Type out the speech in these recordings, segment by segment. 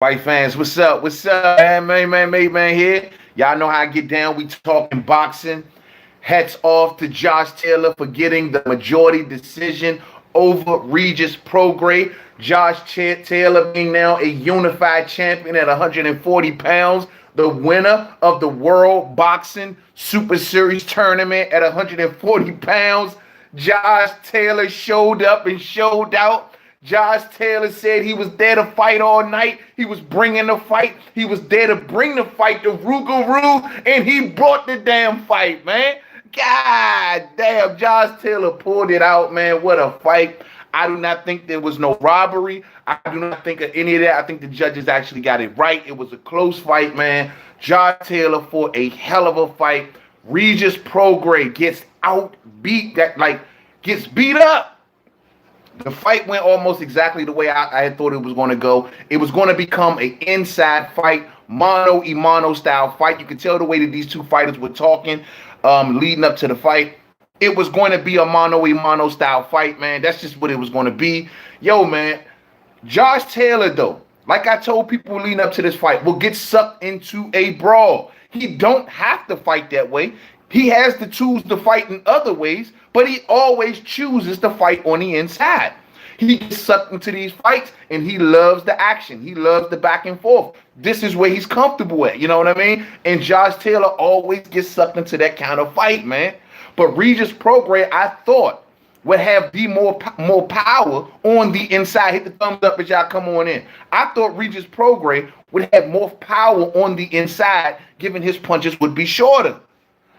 White fans, what's up? What's up, man here. Y'all know how I get down. We talking boxing. Hats off to Josh Taylor for getting the majority decision over Regis Prograis. Taylor being now a unified champion at 140 pounds, the winner of the World Boxing Super Series tournament at 140 pounds. Josh Taylor showed up and showed out. Josh Taylor said he was there to fight all night. He was bringing the fight. He was there to bring the fight to Rougarou, and he brought the damn fight, man. God damn, Josh Taylor pulled it out, man. What a fight. I do not think there was no robbery. I do not think of any of that. I think the judges actually got it right. It was a close fight, man. Josh Taylor fought a hell of a fight. Regis Prograis gets gets beat up. The fight went almost exactly the way I had thought it was going to go. It was going to become an inside fight, mano-a-mano style fight. You could tell the way that these two fighters were talking leading up to the fight. It was going to be a mano-a-mano style fight, man. That's just what it was going to be. Yo, man, Josh Taylor, though, like I told people leading up to this fight, will get sucked into a brawl. He don't have to fight that way. He has the tools to fight in other ways, but he always chooses to fight on the inside. He gets sucked into these fights, and he loves the action. He loves the back and forth. This is where he's comfortable at, you know what I mean? And Josh Taylor always gets sucked into that kind of fight, man. But Regis Prograis, I thought, would have more power on the inside. Hit the thumbs up as y'all come on in. I thought Regis Prograis would have more power on the inside, given his punches would be shorter.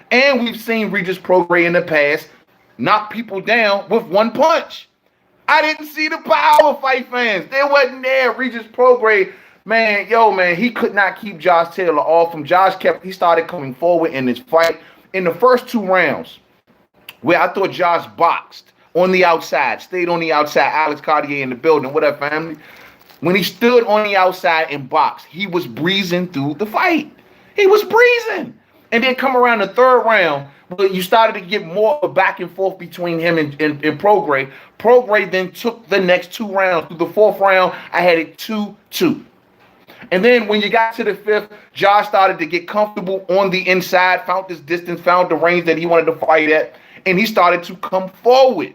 And we've seen Regis Prograis in the past knock people down with one punch. I didn't see the power, fight fans. There wasn't there. Regis Prograis, man, he could not keep Josh Taylor off him. He started coming forward in this fight. In the first two rounds, where I thought Josh boxed on the outside, stayed on the outside, Alex Cartier in the building, what up, family? When he stood on the outside and boxed, he was breezing through the fight. He was breezing. And then come around the third round, you started to get more of a back and forth between him and Prograis. Prograis then took the next two rounds. Through the fourth round, I had it 2-2. And then when you got to the fifth, Josh started to get comfortable on the inside, found his distance, found the range that he wanted to fight at, and he started to come forward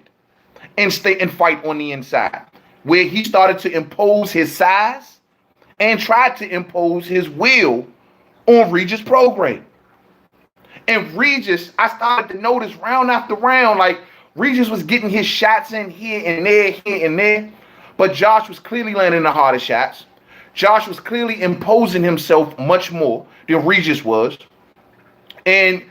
and stay and fight on the inside, where he started to impose his size and tried to impose his will on Regis Prograis. And Regis, I started to notice round after round, like Regis was getting his shots in here and there, but Josh was clearly landing the harder shots. Josh was clearly imposing himself much more than Regis was. And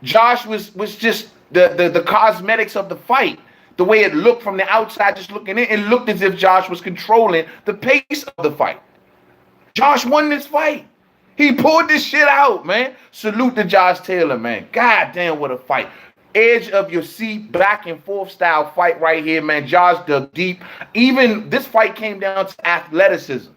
Josh was just the cosmetics of the fight. The way it looked from the outside, just looking in, it looked as if Josh was controlling the pace of the fight. Josh won this fight. He pulled this shit out, man. Salute to Josh Taylor, man. God damn, what a fight. Edge of your seat, back and forth style fight right here, man. Josh dug deep. Even this fight came down to athleticism.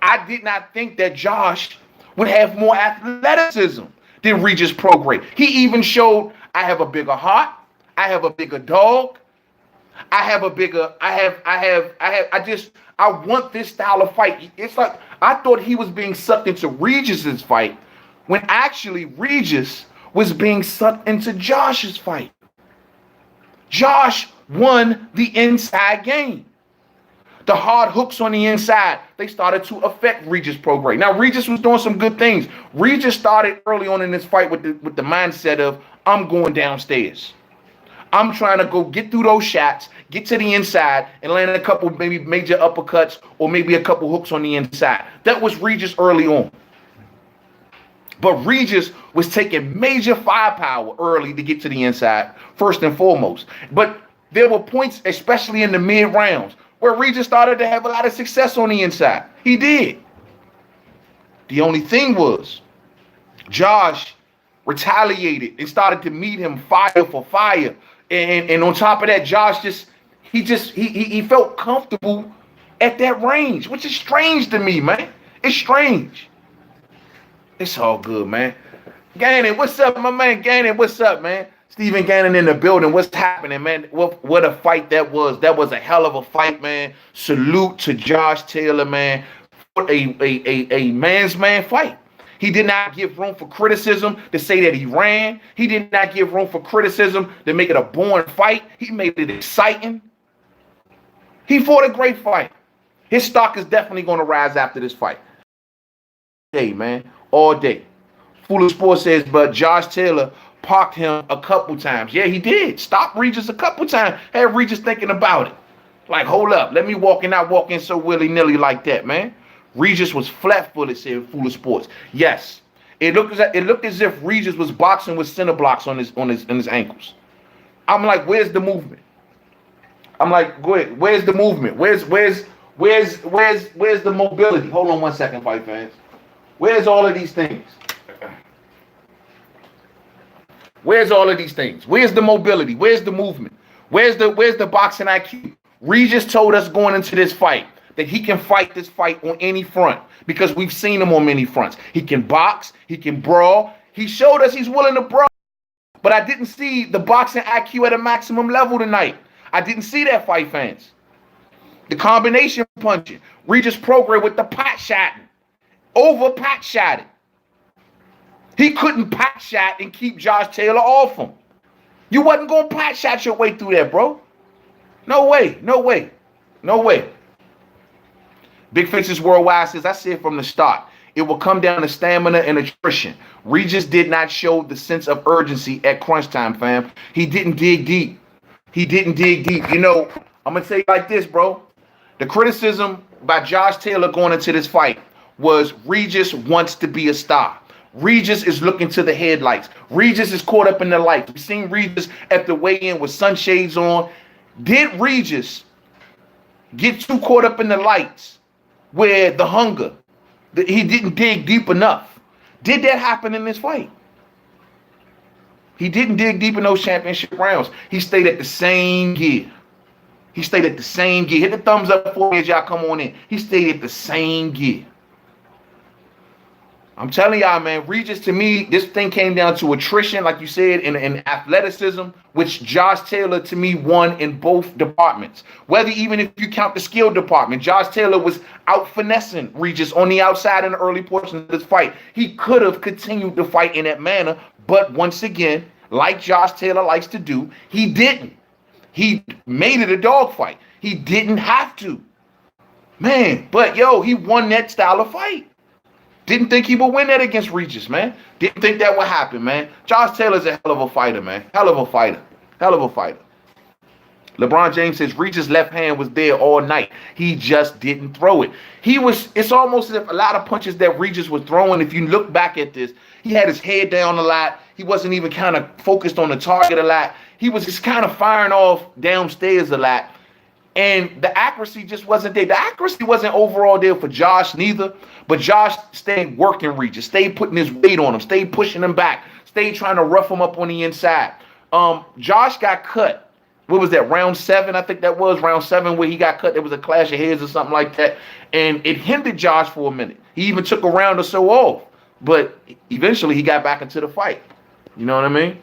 I did not think that Josh would have more athleticism than Regis Prograis. He even showed, I have a bigger heart. I have a bigger dog. I want this style of fight. It's like, I thought he was being sucked into Regis's fight when actually Regis was being sucked into Josh's fight. Josh won the inside game. The hard hooks on the inside, they started to affect Regis Prograis. Now, Regis was doing some good things. Regis started early on in this fight with the mindset of, I'm going downstairs. I'm trying to go get through those shots, get to the inside, and land a couple maybe major uppercuts or maybe a couple hooks on the inside. That was Regis early on. But Regis was taking major firepower early to get to the inside, first and foremost. But there were points, especially in the mid-rounds, where Regis started to have a lot of success on the inside. He did. The only thing was, Josh retaliated and started to meet him fire for fire. And on top of that, Josh he felt comfortable at that range, which is strange to me, man. It's strange. It's all good, man. Gannon, what's up, my man? Gannon, what's up, man? Stephen Gannon in the building. What's happening, man? What a fight that was. That was a hell of a fight, man. Salute to Josh Taylor, man. a man's man fight. He did not give room for criticism to say that he ran. He did not give room for criticism to make it a boring fight. He made it exciting. He fought a great fight. His stock is definitely going to rise after this fight. Day, man, all day. Foolish Sports says, but Josh Taylor parked him a couple times. Yeah, he did. Stopped Regis a couple times. Had Regis thinking about it. Like, hold up. Let me walk in, not walk in so willy-nilly like that, man. Regis was flat-footed, said Foolish Sports. Yes. It looked as if Regis was boxing with center blocks on his ankles. I'm like, where's the movement? I'm like, go ahead. Where's the movement? Where's the mobility? Hold on one second, fight fans. Where's all of these things? Where's all of these things? Where's the mobility? Where's the movement? Where's the boxing IQ? Regis told us going into this fight that he can fight this fight on any front because we've seen him on many fronts. He can box. He can brawl. He showed us he's willing to brawl. But I didn't see the boxing IQ at a maximum level tonight. I didn't see that, fight fans. The combination punching. Regis Prograis with the pot shotting. Over pot shotting. He couldn't pot shot and keep Josh Taylor off him. You wasn't going to pot shot your way through that, bro. No way. No way. No way. Big Fences Worldwide says, I said from the start, it will come down to stamina and attrition. Regis did not show the sense of urgency at crunch time, fam. He didn't dig deep. He didn't dig deep. You know, I'm going to say it like this, bro. The criticism by Josh Taylor going into this fight was Regis wants to be a star. Regis is looking to the headlights. Regis is caught up in the lights. We've seen Regis at the weigh-in with sunshades on. Did Regis get too caught up in the lights where the hunger, he didn't dig deep enough? Did that happen in this fight? He didn't dig deep in those championship rounds. He stayed at the same gear. He stayed at the same gear. Hit the thumbs up for me as y'all come on in. He stayed at the same gear. I'm telling y'all, man, Regis, to me, this thing came down to attrition, like you said, and athleticism, which Josh Taylor, to me, won in both departments. Whether even if you count the skill department, Josh Taylor was out finessing Regis on the outside in the early portion of this fight. He could have continued to fight in that manner, but once again, like Josh Taylor likes to do, he didn't. He made it a dogfight. He didn't have to. Man, but yo, he won that style of fight. Didn't think he would win that against Regis, man. Didn't think that would happen, man. Josh Taylor's a hell of a fighter, man. Hell of a fighter. Hell of a fighter. LeBron James says Regis' left hand was there all night. He just didn't throw it. It's almost as if a lot of punches that Regis was throwing, if you look back at this, he had his head down a lot. He wasn't even kind of focused on the target a lot. He was just kind of firing off downstairs a lot. And the accuracy just wasn't there. The accuracy wasn't overall there for Josh neither. But Josh stayed working Regis, stayed putting his weight on him, stayed pushing him back, stayed trying to rough him up on the inside. Josh got cut. What was that, round 7? I think that was round 7 where he got cut. There was a clash of heads or something like that. And it hindered Josh for a minute. He even took a round or so off. But eventually he got back into the fight. You know what I mean?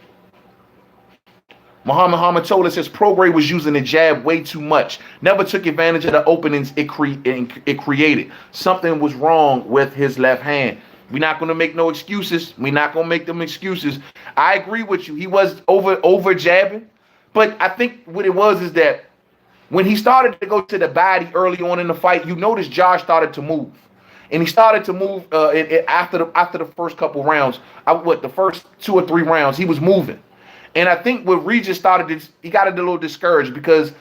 Muhammad told us his Prograis was using the jab way too much. Never took advantage of the openings it created. Something was wrong with his left hand. We're not going to make no excuses. We're not going to make them excuses. I agree with you. He was over jabbing. But I think what it was is that when he started to go to the body early on in the fight, you notice Josh started to move. And he started to move after the first couple rounds. The first 2 or 3 rounds, he was moving. And I think what Regis he got a little discouraged because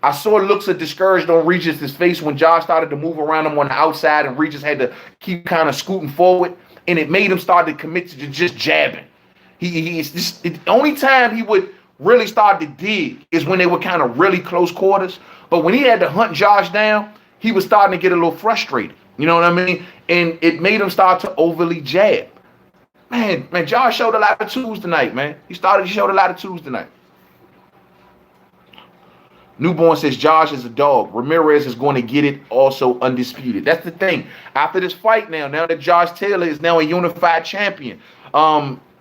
I saw looks of discouraged on Regis' face when Josh started to move around him on the outside and Regis had to keep kind of scooting forward. And it made him start to commit to just jabbing. The only time he would really start to dig is when they were kind of really close quarters. But when he had to hunt Josh down, he was starting to get a little frustrated. You know what I mean? And it made him start to overly jab. Man, Josh showed a lot of tools tonight, man. He showed a lot of tools tonight. Newborn says Josh is a dog. Ramirez is going to get it also undisputed. That's the thing. After this fight now that Josh Taylor is now a unified champion,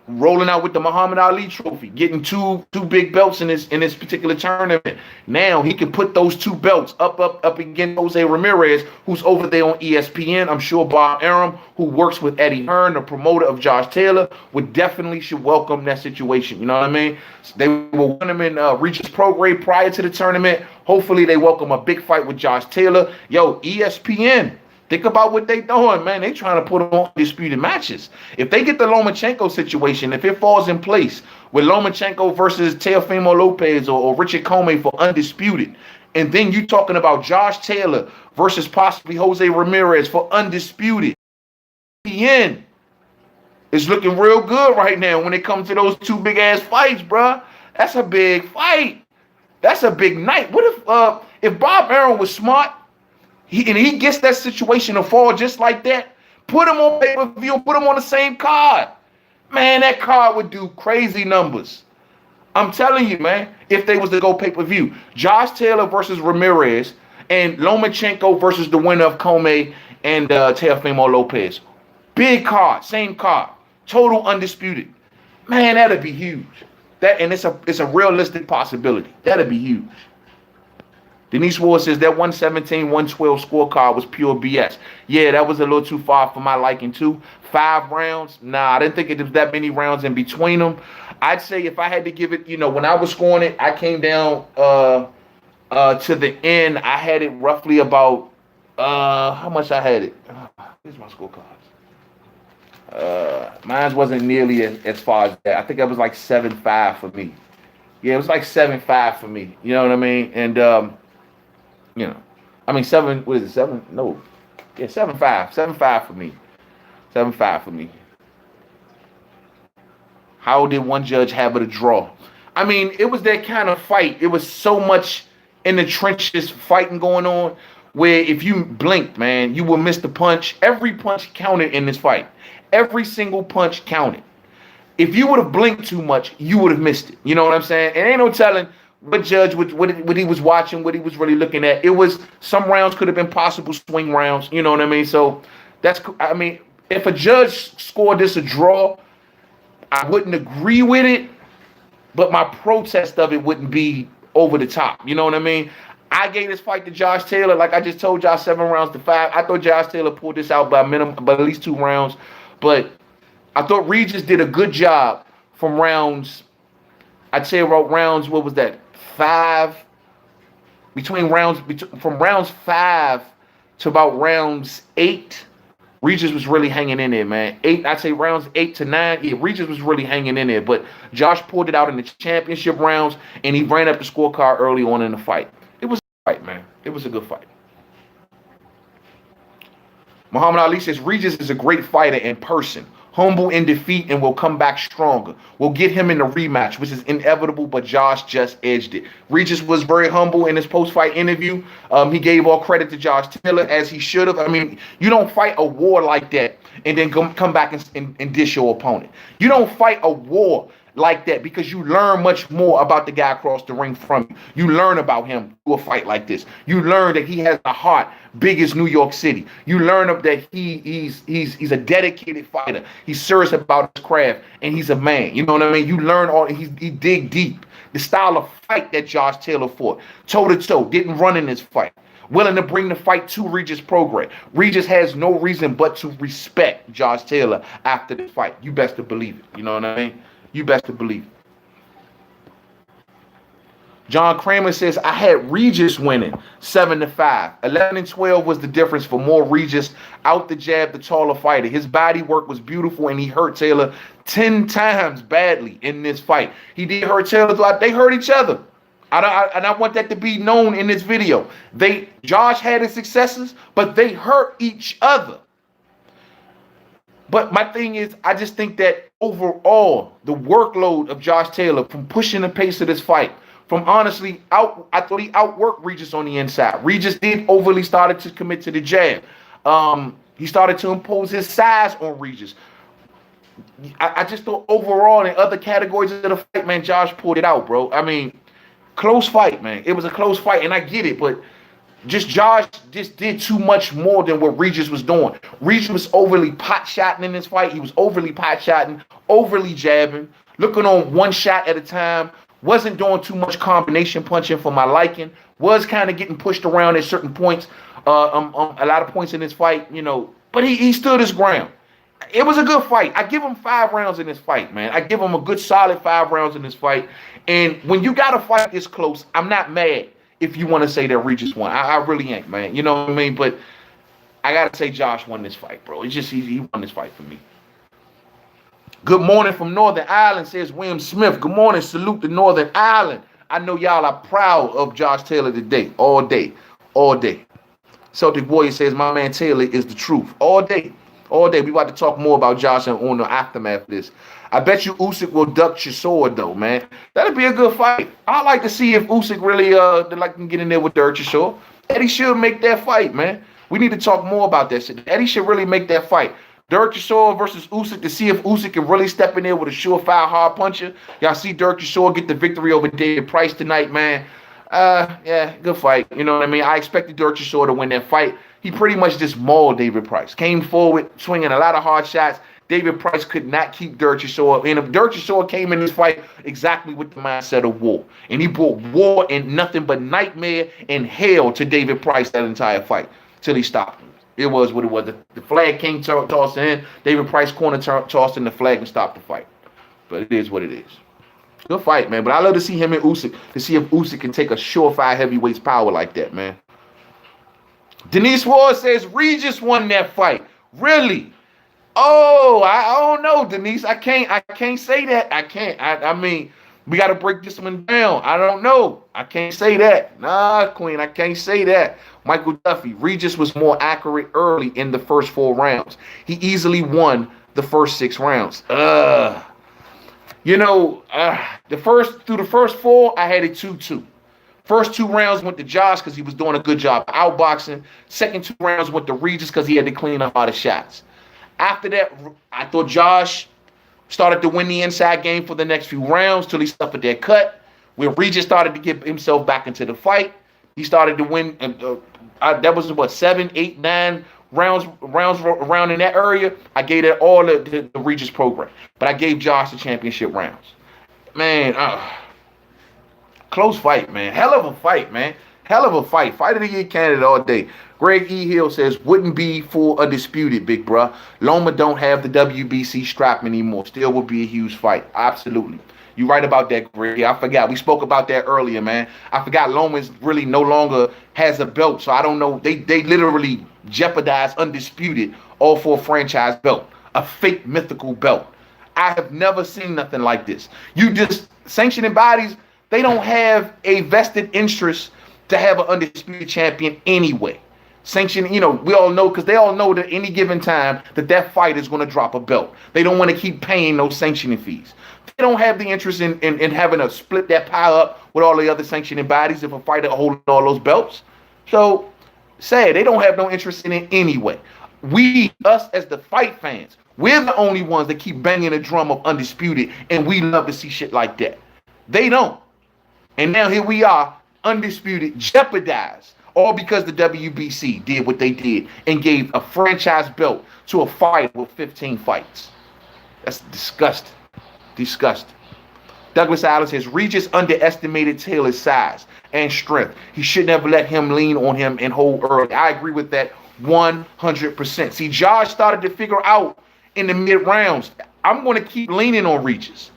rolling out with the Muhammad Ali trophy, getting two big belts in this particular tournament. Now he can put those two belts up against Jose Ramirez, who's over there on ESPN. I'm sure Bob Arum, who works with Eddie Hearn, the promoter of Josh Taylor, would definitely should welcome that situation. You know what I mean? They will win him in Regis Prograis prior to the tournament. Hopefully they welcome a big fight with Josh Taylor. Yo, ESPN. Think about what they doing, man. They trying to put on disputed matches. If they get the Lomachenko situation, if it falls in place with Lomachenko versus Teofimo Lopez or Richard Comey for undisputed, and then you talking about Josh Taylor versus possibly Jose Ramirez for undisputed, ESPN is looking real good right now when it comes to those two big ass fights, bruh. That's a big fight. That's a big night. What if Bob Arum was smart? He gets that situation to fall just like that. Put him on pay-per-view, put him on the same card. Man, that card would do crazy numbers. I'm telling you, man, if they was to go pay-per-view. Josh Taylor versus Ramirez and Lomachenko versus the winner of Comey and Teofimo Lopez. Big card, same card, total undisputed. Man, that'd be huge. It's a realistic possibility. That'd be huge. Denise Ward says that 117-112 scorecard was pure BS. Yeah, that was a little too far for my liking too. 5 rounds? Nah, I didn't think it was that many rounds in between them. I'd say if I had to give it, when I was scoring it, I came down to the end. I had it roughly about how much I had it. Here's my scorecards. Mine wasn't nearly as far as that. I think it was like 7-5 for me. Yeah, it was like 7-5 for me. You know what I mean? And I mean 7. What is it? 7? No, yeah, 7-5. 7-5 for me. 7-5 for me. How did one judge have it a draw? I mean, it was that kind of fight. It was so much in the trenches fighting going on where if you blinked, man, you would miss the punch. Every punch counted in this fight. Every single punch counted. If you would have blinked too much, you would have missed it. You know what I'm saying? It ain't no telling what judge, what he was watching, what he was really looking at. It was, some rounds could have been possible swing rounds. You know what I mean? So if a judge scored this a draw, I wouldn't agree with it, but my protest of it wouldn't be over the top. You know what I mean? I gave this fight to Josh Taylor, like I just told y'all, 7 rounds to 5. I thought Josh Taylor pulled this out by at least 2 rounds, but I thought Regis did a good job from rounds. I'd say about rounds, what was that? 5, from rounds 5 to about rounds 8, Regis was really hanging in there, man. I'd say rounds 8 to 9, yeah, Regis was really hanging in there. But Josh pulled it out in the championship rounds, and he ran up the scorecard early on in the fight. It was a fight, man. It was a good fight. Muhammad Ali says Regis is a great fighter in person. Humble in defeat and will come back stronger. We'll get him in the rematch, which is inevitable, but Josh just edged it. Regis was very humble in his post-fight interview. He gave all credit to Josh Taylor, as he should have. I mean, you don't fight a war like that and then come back and dish your opponent. You don't fight a war like that because you learn much more about the guy across the ring from you. You learn about him through a fight like this. You learn that he has a heart big as New York City. You learn that he's a dedicated fighter. He's serious about his craft, and he's a man. You know what I mean? You learn he dig deep. The style of fight that Josh Taylor fought, toe to toe, didn't run in this fight. Willing to bring the fight to Regis Prograis. Regis has no reason but to respect Josh Taylor after the fight. You best to believe it. You know what I mean? You best to believe it. John Kramer says, I had Regis winning 7-5. 11-12 was the difference for more Regis out the jab, the taller fighter. His body work was beautiful, and he hurt Taylor 10 times badly in this fight. He did hurt Taylor. They hurt each other. And I want that to be known in this video. Josh had his successes, but they hurt each other. But my thing is, I just think that overall, the workload of Josh Taylor from pushing the pace of this fight, from honestly, I thought he outworked Regis on the inside. Regis did overly started to commit to the jab. He started to impose his size on Regis. I just thought overall in other categories of the fight, man, Josh pulled it out, bro. I mean, close fight, man. It was a close fight, and I get it, but Josh just did too much more than what Regis was doing. Regis was overly pot-shotting in this fight. He was overly pot-shotting, overly jabbing, looking on one shot at a time, wasn't doing too much combination punching for my liking, was kind of getting pushed around at certain points, a lot of points in this fight, but he stood his ground. It was a good fight. I give him 5 rounds in this fight, man. I give him a good solid 5 rounds in this fight. And when you got a fight this close, I'm not mad if you want to say that Regis won. I really ain't, man. You know what I mean? But I got to say Josh won this fight, bro. It's just he won this fight for me. Good morning from Northern Ireland, says William Smith. Good morning. Salute to Northern Ireland. I know y'all are proud of Josh Taylor today. All day. All day. Celtic Warrior says my man Taylor is the truth. All day. All day. We about to talk more about Josh and on the aftermath of this. I bet you Usyk will duck your sword, though, man. That'd be a good fight. I'd like to see if Usyk really can get in there with Dirk Chisora. Eddie should make that fight, man. We need to talk more about that shit. Eddie should really make that fight. Dirk Chisora versus Usyk to see if Usyk can really step in there with a surefire hard puncher. Y'all see Dirk Chisora get the victory over David Price tonight, man. Yeah, good fight. You know what I mean? I expected Dirk Chisora to win that fight. He pretty much just mauled David Price. Came forward, swinging a lot of hard shots. David Price could not keep Dirk Chisora. And if Dirk Chisora came in this fight exactly with the mindset of war, and he brought war and nothing but nightmare and hell to David Price that entire fight till he stopped him. It was what it was. The flag came tossed in. David Price corner tossed in the flag and stopped the fight. But it is what it is. Good fight, man. But I love to see him and Usyk, to see if Usyk can take a surefire heavyweight's power like that, man. Denise Ward says Regis won that fight. Really? Oh, I don't know, Denise. I can't say that. I can't. I mean, we got to break this one down. I don't know. I can't say that. Nah, Queen, I can't say that. Michael Duffy, Regis was more accurate early in the first 4 rounds. He easily won the first 6 rounds. Through the first 4, I had it 2-2. First 2 rounds went to Josh because he was doing a good job outboxing. Second 2 rounds went to Regis because he had to clean up all the shots. After that, I thought Josh started to win the inside game for the next few rounds till he suffered that cut. When Regis started to get himself back into the fight, he started to win. That was 7, 8, 9 rounds around in that area. I gave it all the Regis Prograis, but I gave Josh the championship rounds. Man, close fight, man. Hell of a fight, man. Hell of a fight. Fight of the year candidate all day. Greg E. Hill says, wouldn't be for undisputed, big bruh. Loma don't have the WBC strap anymore. Still would be a huge fight. Absolutely. You're right about that, Greg. I forgot. We spoke about that earlier, man. I forgot Loma's really no longer has a belt. So I don't know. They literally jeopardized undisputed all for a franchise belt. A fake mythical belt. I have never seen nothing like this. You just sanctioning bodies, they don't have a vested interest to have an undisputed champion anyway. Sanction, we all know, because they all know that any given time that fight is going to drop a belt. They don't want to keep paying those sanctioning fees. They don't have the interest in having to split that pie up with all the other sanctioning bodies if a fighter holding all those belts. So, sad, they don't have no interest in it anyway. Us as the fight fans, we're the only ones that keep banging the drum of undisputed, and we love to see shit like that. They don't. And now here we are, undisputed, jeopardized. All because the WBC did what they did and gave a franchise belt to a fighter with 15 fights. That's disgusting. Disgusting. Douglas Allen says, Regis underestimated Taylor's size and strength. He should never let him lean on him and hold early. I agree with that 100%. See, Josh started to figure out in the mid-rounds, I'm going to keep leaning on Regis.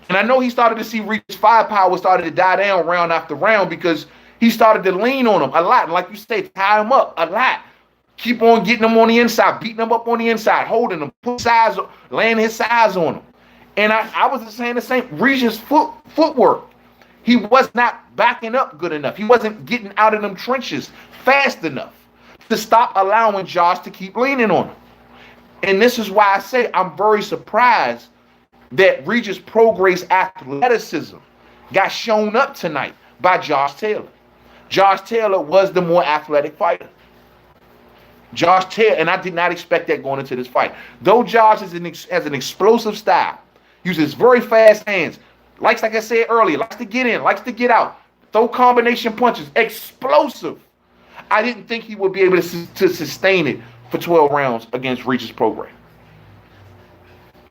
And I know he started to see Regis' firepower started to die down round after round because he started to lean on him a lot. And like you said, tie him up a lot. Keep on getting him on the inside, beating him up on the inside, holding him, put size, laying his size on him. And I was saying the same. Regis' footwork, he was not backing up good enough. He wasn't getting out of them trenches fast enough to stop allowing Josh to keep leaning on him. And this is why I say I'm very surprised that Regis Prograis' athleticism got shown up tonight by Josh Taylor. Josh Taylor was the more athletic fighter. Josh Taylor, and I did not expect that going into this fight. Though Josh has an explosive style, uses very fast hands, like I said earlier, likes to get in, likes to get out, throw combination punches, explosive. I didn't think he would be able to sustain it for 12 rounds against Regis Prograis.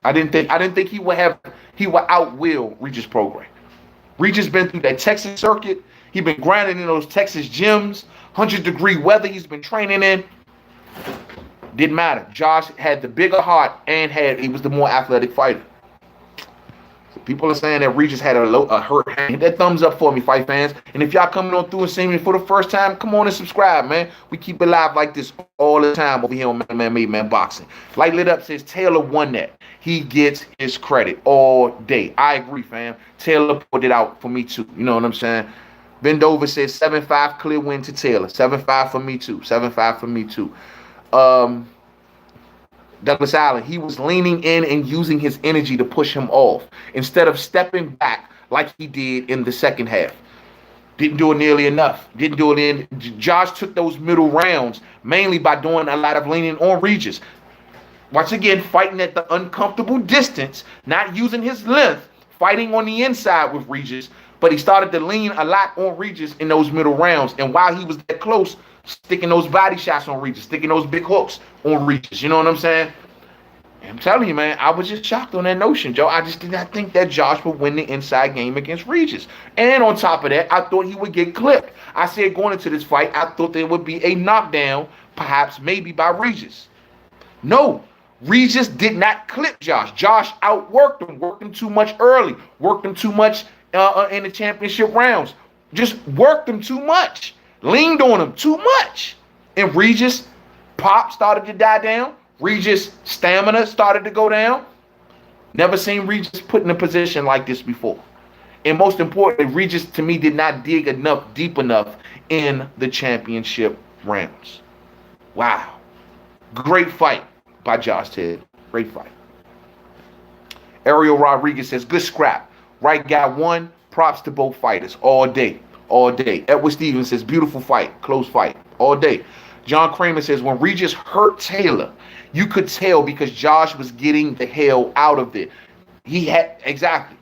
I didn't think he would outwill Regis Prograis. Regis been through that Texas circuit. He been grinding in those Texas gyms, 100-degree weather he's been training in. Didn't matter. Josh had the bigger heart and he was the more athletic fighter. So people are saying that Regis had a hurt hand. Hit that thumbs up for me, fight fans. And if y'all coming on through and seeing me for the first time, come on and subscribe, man. We keep it live like this all the time over here on Man Made Man Boxing. Light Lit Up says Taylor won that. He gets his credit all day. I agree, fam. Taylor put it out for me too. You know what I'm saying? Bendover says 7-5 clear win to Taylor. 7-5 for me too. 7-5 for me too. Douglas Allen, he was leaning in and using his energy to push him off instead of stepping back like he did in the second half. Didn't do it nearly enough. Didn't do it in. Josh took those middle rounds mainly by doing a lot of leaning on Regis. Once again, fighting at the uncomfortable distance, not using his length, fighting on the inside with Regis, but he started to lean a lot on Regis in those middle rounds. And while he was that close, sticking those body shots on Regis, sticking those big hooks on Regis. You know what I'm saying? I'm telling you, man, I was just shocked on that notion, Joe. I just did not think that Josh would win the inside game against Regis. And on top of that, I thought he would get clipped. I said going into this fight, I thought there would be a knockdown, perhaps maybe by Regis. No, Regis did not clip Josh. Josh outworked him, worked him too much early, worked him too much in the championship rounds. Just worked him too much, leaned on him too much. And Regis' pop started to die down. Regis' stamina started to go down. Never seen Regis put in a position like this before. And most importantly, Regis to me did not dig deep enough in the championship rounds. Wow. Great fight by Josh Taylor. Great fight. Ariel Rodriguez says, good scrap. Right guy won. Props to both fighters. All day. All day. Edward Stevens says, beautiful fight. Close fight. All day. John Kramer says, when Regis hurt Taylor, you could tell because Josh was getting the hell out of it. He had, exactly.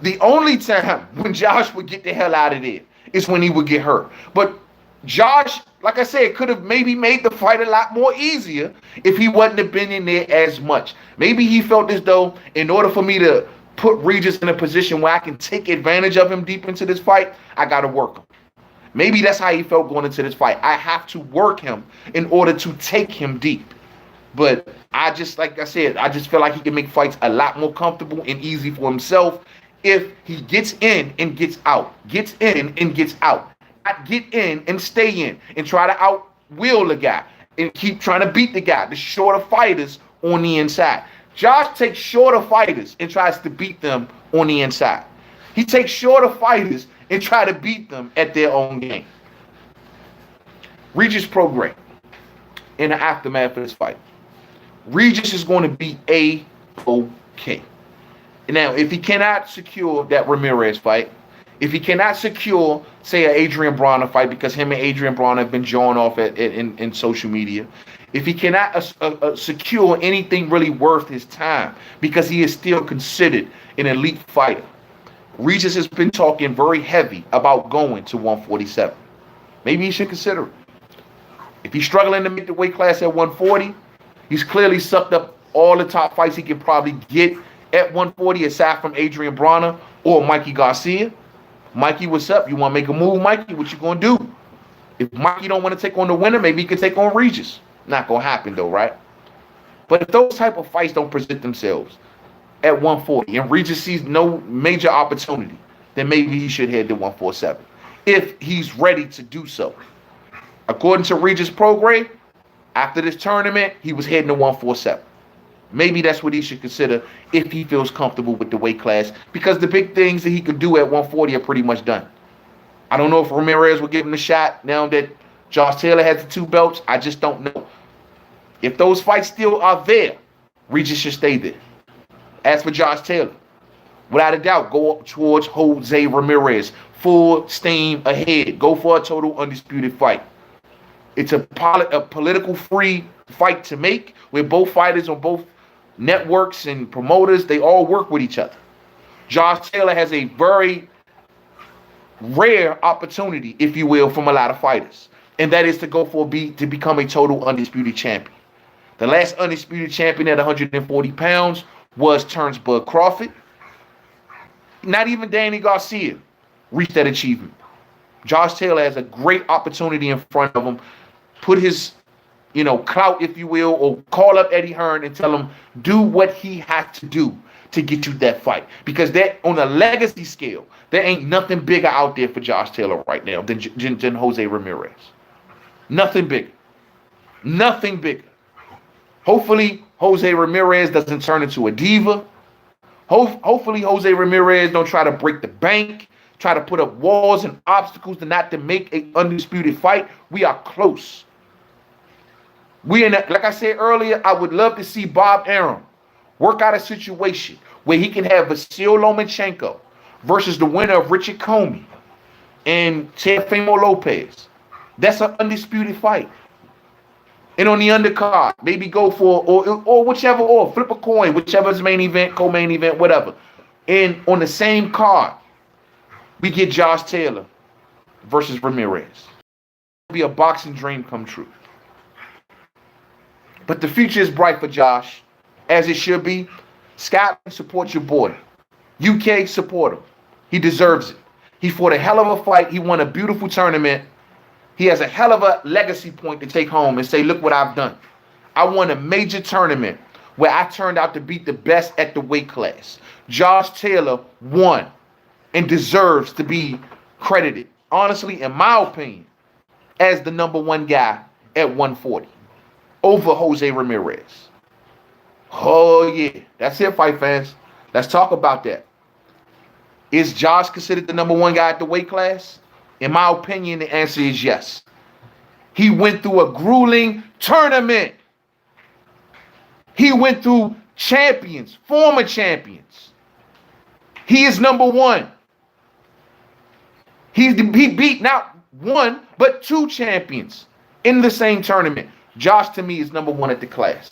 The only time when Josh would get the hell out of it is when he would get hurt. But Josh, like I said, could have maybe made the fight a lot more easier if he wouldn't have been in there as much. Maybe he felt as though in order for me to put Regis in a position where I can take advantage of him deep into this fight, I got to work him. Maybe that's how he felt going into this fight. I have to work him in order to take him deep. But I just, like I said, I just feel like he can make fights a lot more comfortable and easy for himself if he gets in and gets out. Gets in and gets out. Not get in and stay in and try to outwill the guy and keep trying to beat the guy, the shorter fighters on the inside. Josh takes shorter fighters and tries to beat them on the inside. He takes shorter fighters and try to beat them at their own game. Regis Prograis in the aftermath of this fight. Regis is going to be A-OK. Now, if he cannot secure that Ramirez fight, if he cannot secure, say, an Adrian Bronner fight, because him and Adrian Bronner have been jawing off in social media, if he cannot secure anything really worth his time, because he is still considered an elite fighter, Regis has been talking very heavy about going to 147. Maybe he should consider it. If he's struggling to make the weight class at 140, he's clearly sucked up all the top fights he can probably get at 140, aside from Adrian Bronner or Mikey Garcia. Mikey, what's up? You want to make a move, Mikey? What you going to do? If Mikey don't want to take on the winner, maybe he can take on Regis. Not going to happen, though, right? But if those type of fights don't present themselves at 140 and Regis sees no major opportunity, then maybe he should head to 147 if he's ready to do so. According to Regis Prograis, after this tournament, he was heading to 147. Maybe that's what he should consider if he feels comfortable with the weight class, because the big things that he could do at 140 are pretty much done. I don't know if Ramirez will give him a shot now that Josh Taylor has the 2 belts. I just don't know. If those fights still are there, Regis should stay there. As for Josh Taylor, without a doubt, go towards Jose Ramirez. Full steam ahead. Go for a total undisputed fight. It's a political free fight to make, where both fighters on both networks and promoters, they all work with each other. Josh Taylor has a very rare opportunity, if you will, from a lot of fighters, and that is to go for to become a total undisputed champion. The last undisputed champion at 140 pounds was Turnbull Crawford. Not even Danny Garcia reached that achievement. Josh Taylor has a great opportunity in front of him. Put his, clout, if you will, or call up Eddie Hearn and tell him, do what he has to do to get you that fight. Because that, on a legacy scale, there ain't nothing bigger out there for Josh Taylor right now than Jose Ramirez. Nothing bigger. Nothing bigger. Hopefully, Jose Ramirez doesn't turn into a diva. Hopefully, Jose Ramirez don't try to break the bank, try to put up walls and obstacles to make an undisputed fight. We are close. Like I said earlier, I would love to see Bob Arum work out a situation where he can have Vasil Lomachenko versus the winner of Richard Comey and Teofimo Lopez. That's an undisputed fight. And on the undercard, maybe go for, or whichever, or flip a coin, whichever's main event, co-main event, whatever. And on the same card, we get Josh Taylor versus Ramirez. It'll be a boxing dream come true. But the future is bright for Josh, as it should be. Scotland, support your boy. UK, support him. He deserves it. He fought a hell of a fight. He won a beautiful tournament. He has a hell of a legacy point to take home and say, look what I've done. I won a major tournament where I turned out to beat the best at the weight class. Josh Taylor won and deserves to be credited, honestly, in my opinion, as the number one guy at 140 over Jose Ramirez. Oh, yeah. That's it, fight fans. Let's talk about that. Is Josh considered the number one guy at the weight class? In my opinion, the answer is yes. He went through a grueling tournament. He went through champions, former champions. He is number one. He beat not one, but two champions in the same tournament. Josh, to me, is number one at the class.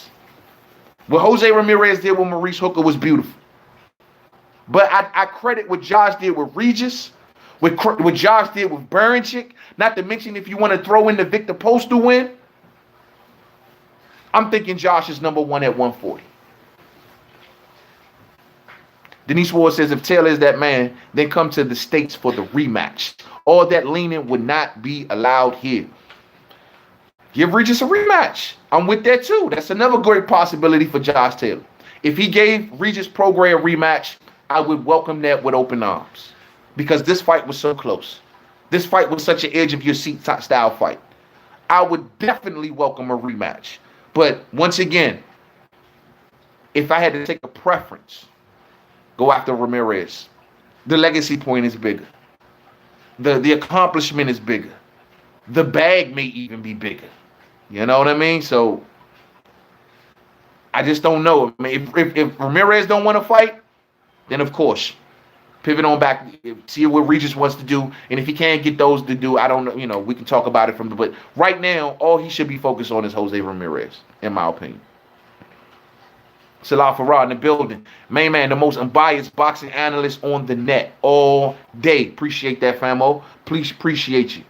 What Jose Ramirez did with Maurice Hooker was beautiful. But I credit what Josh did with Regis, what Josh did with Berincic, not to mention if you want to throw in the Victor Postal win. I'm thinking Josh is number one at 140. Denise Ward says, if Taylor is that man, then come to the States for the rematch. All that leaning would not be allowed here. Give Regis a rematch. I'm with that too. That's another great possibility for Josh Taylor. If he gave Regis Prograis a rematch, I would welcome that with open arms. Because this fight was so close. This fight was such an edge of your seat style fight. I would definitely welcome a rematch. But once again, if I had to take a preference, go after Ramirez. The legacy point is bigger. The accomplishment is bigger. The bag may even be bigger. You know what I mean? So I just don't know. I mean, if Ramirez don't want to fight, then of course, pivot on back, see what Regis wants to do. And if he can't get those to do, I don't know, we can talk about it but right now, all he should be focused on is Jose Ramirez, in my opinion. Salah Farah in the building. Main man, the most unbiased boxing analyst on the net all day. Appreciate that, famo. Please appreciate you.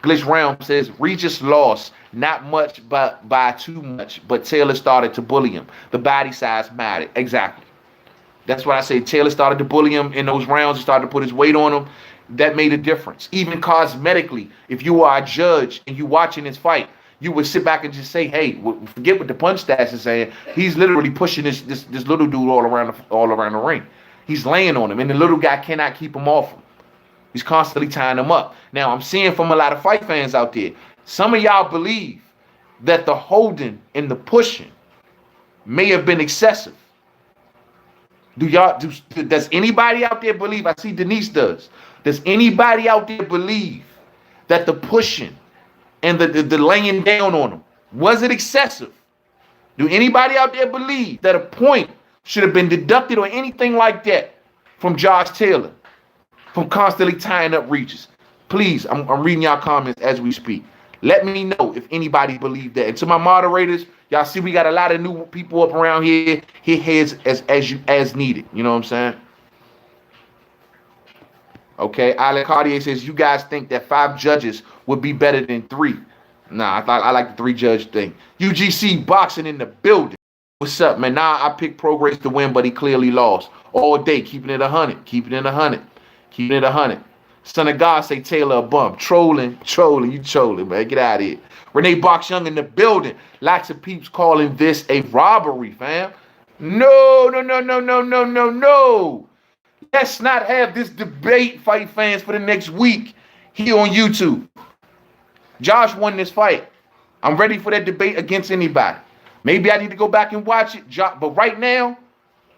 Glitch Realm says, Regis lost, not much, but by too much, but Taylor started to bully him. The body size mattered. Exactly. That's why I say Taylor started to bully him in those rounds. He started to put his weight on him. That made a difference. Even cosmetically, if you are a judge and you watching this fight, you would sit back and just say, hey, forget what the punch stats is saying. He's literally pushing this little dude all around the ring. He's laying on him, and the little guy cannot keep him off him. He's constantly tying him up. Now, I'm seeing from a lot of fight fans out there, some of y'all believe that the holding and the pushing may have been excessive. Does anybody out there believe? I see Denise does. Does anybody out there believe that the pushing and the laying down on him, was it excessive? Do anybody out there believe that a point should have been deducted or anything like that from Josh Taylor, from constantly tying up Regis? Please, I'm reading y'all comments as we speak. Let me know if anybody believed that. And to my moderators, y'all see we got a lot of new people up around here. Hit heads as needed. You know what I'm saying? Okay. Ale Cartier says, you guys think that 5 judges would be better than 3. Nah, I like the 3 judge thing. UGC boxing in the building. What's up, man? Nah, I picked Prograis to win, but he clearly lost. All day, keeping it 100, keeping it 100, keeping it 100. Son of God say Taylor a bum. Trolling, trolling, you trolling, man. Get out of here. Renee Box Young in the building. Lots of peeps calling this a robbery, fam. No, no, no, no, no, no, no, no. Let's not have this debate, fight fans, for the next week here on YouTube. Josh won this fight. I'm ready for that debate against anybody. Maybe I need to go back and watch it. But right now,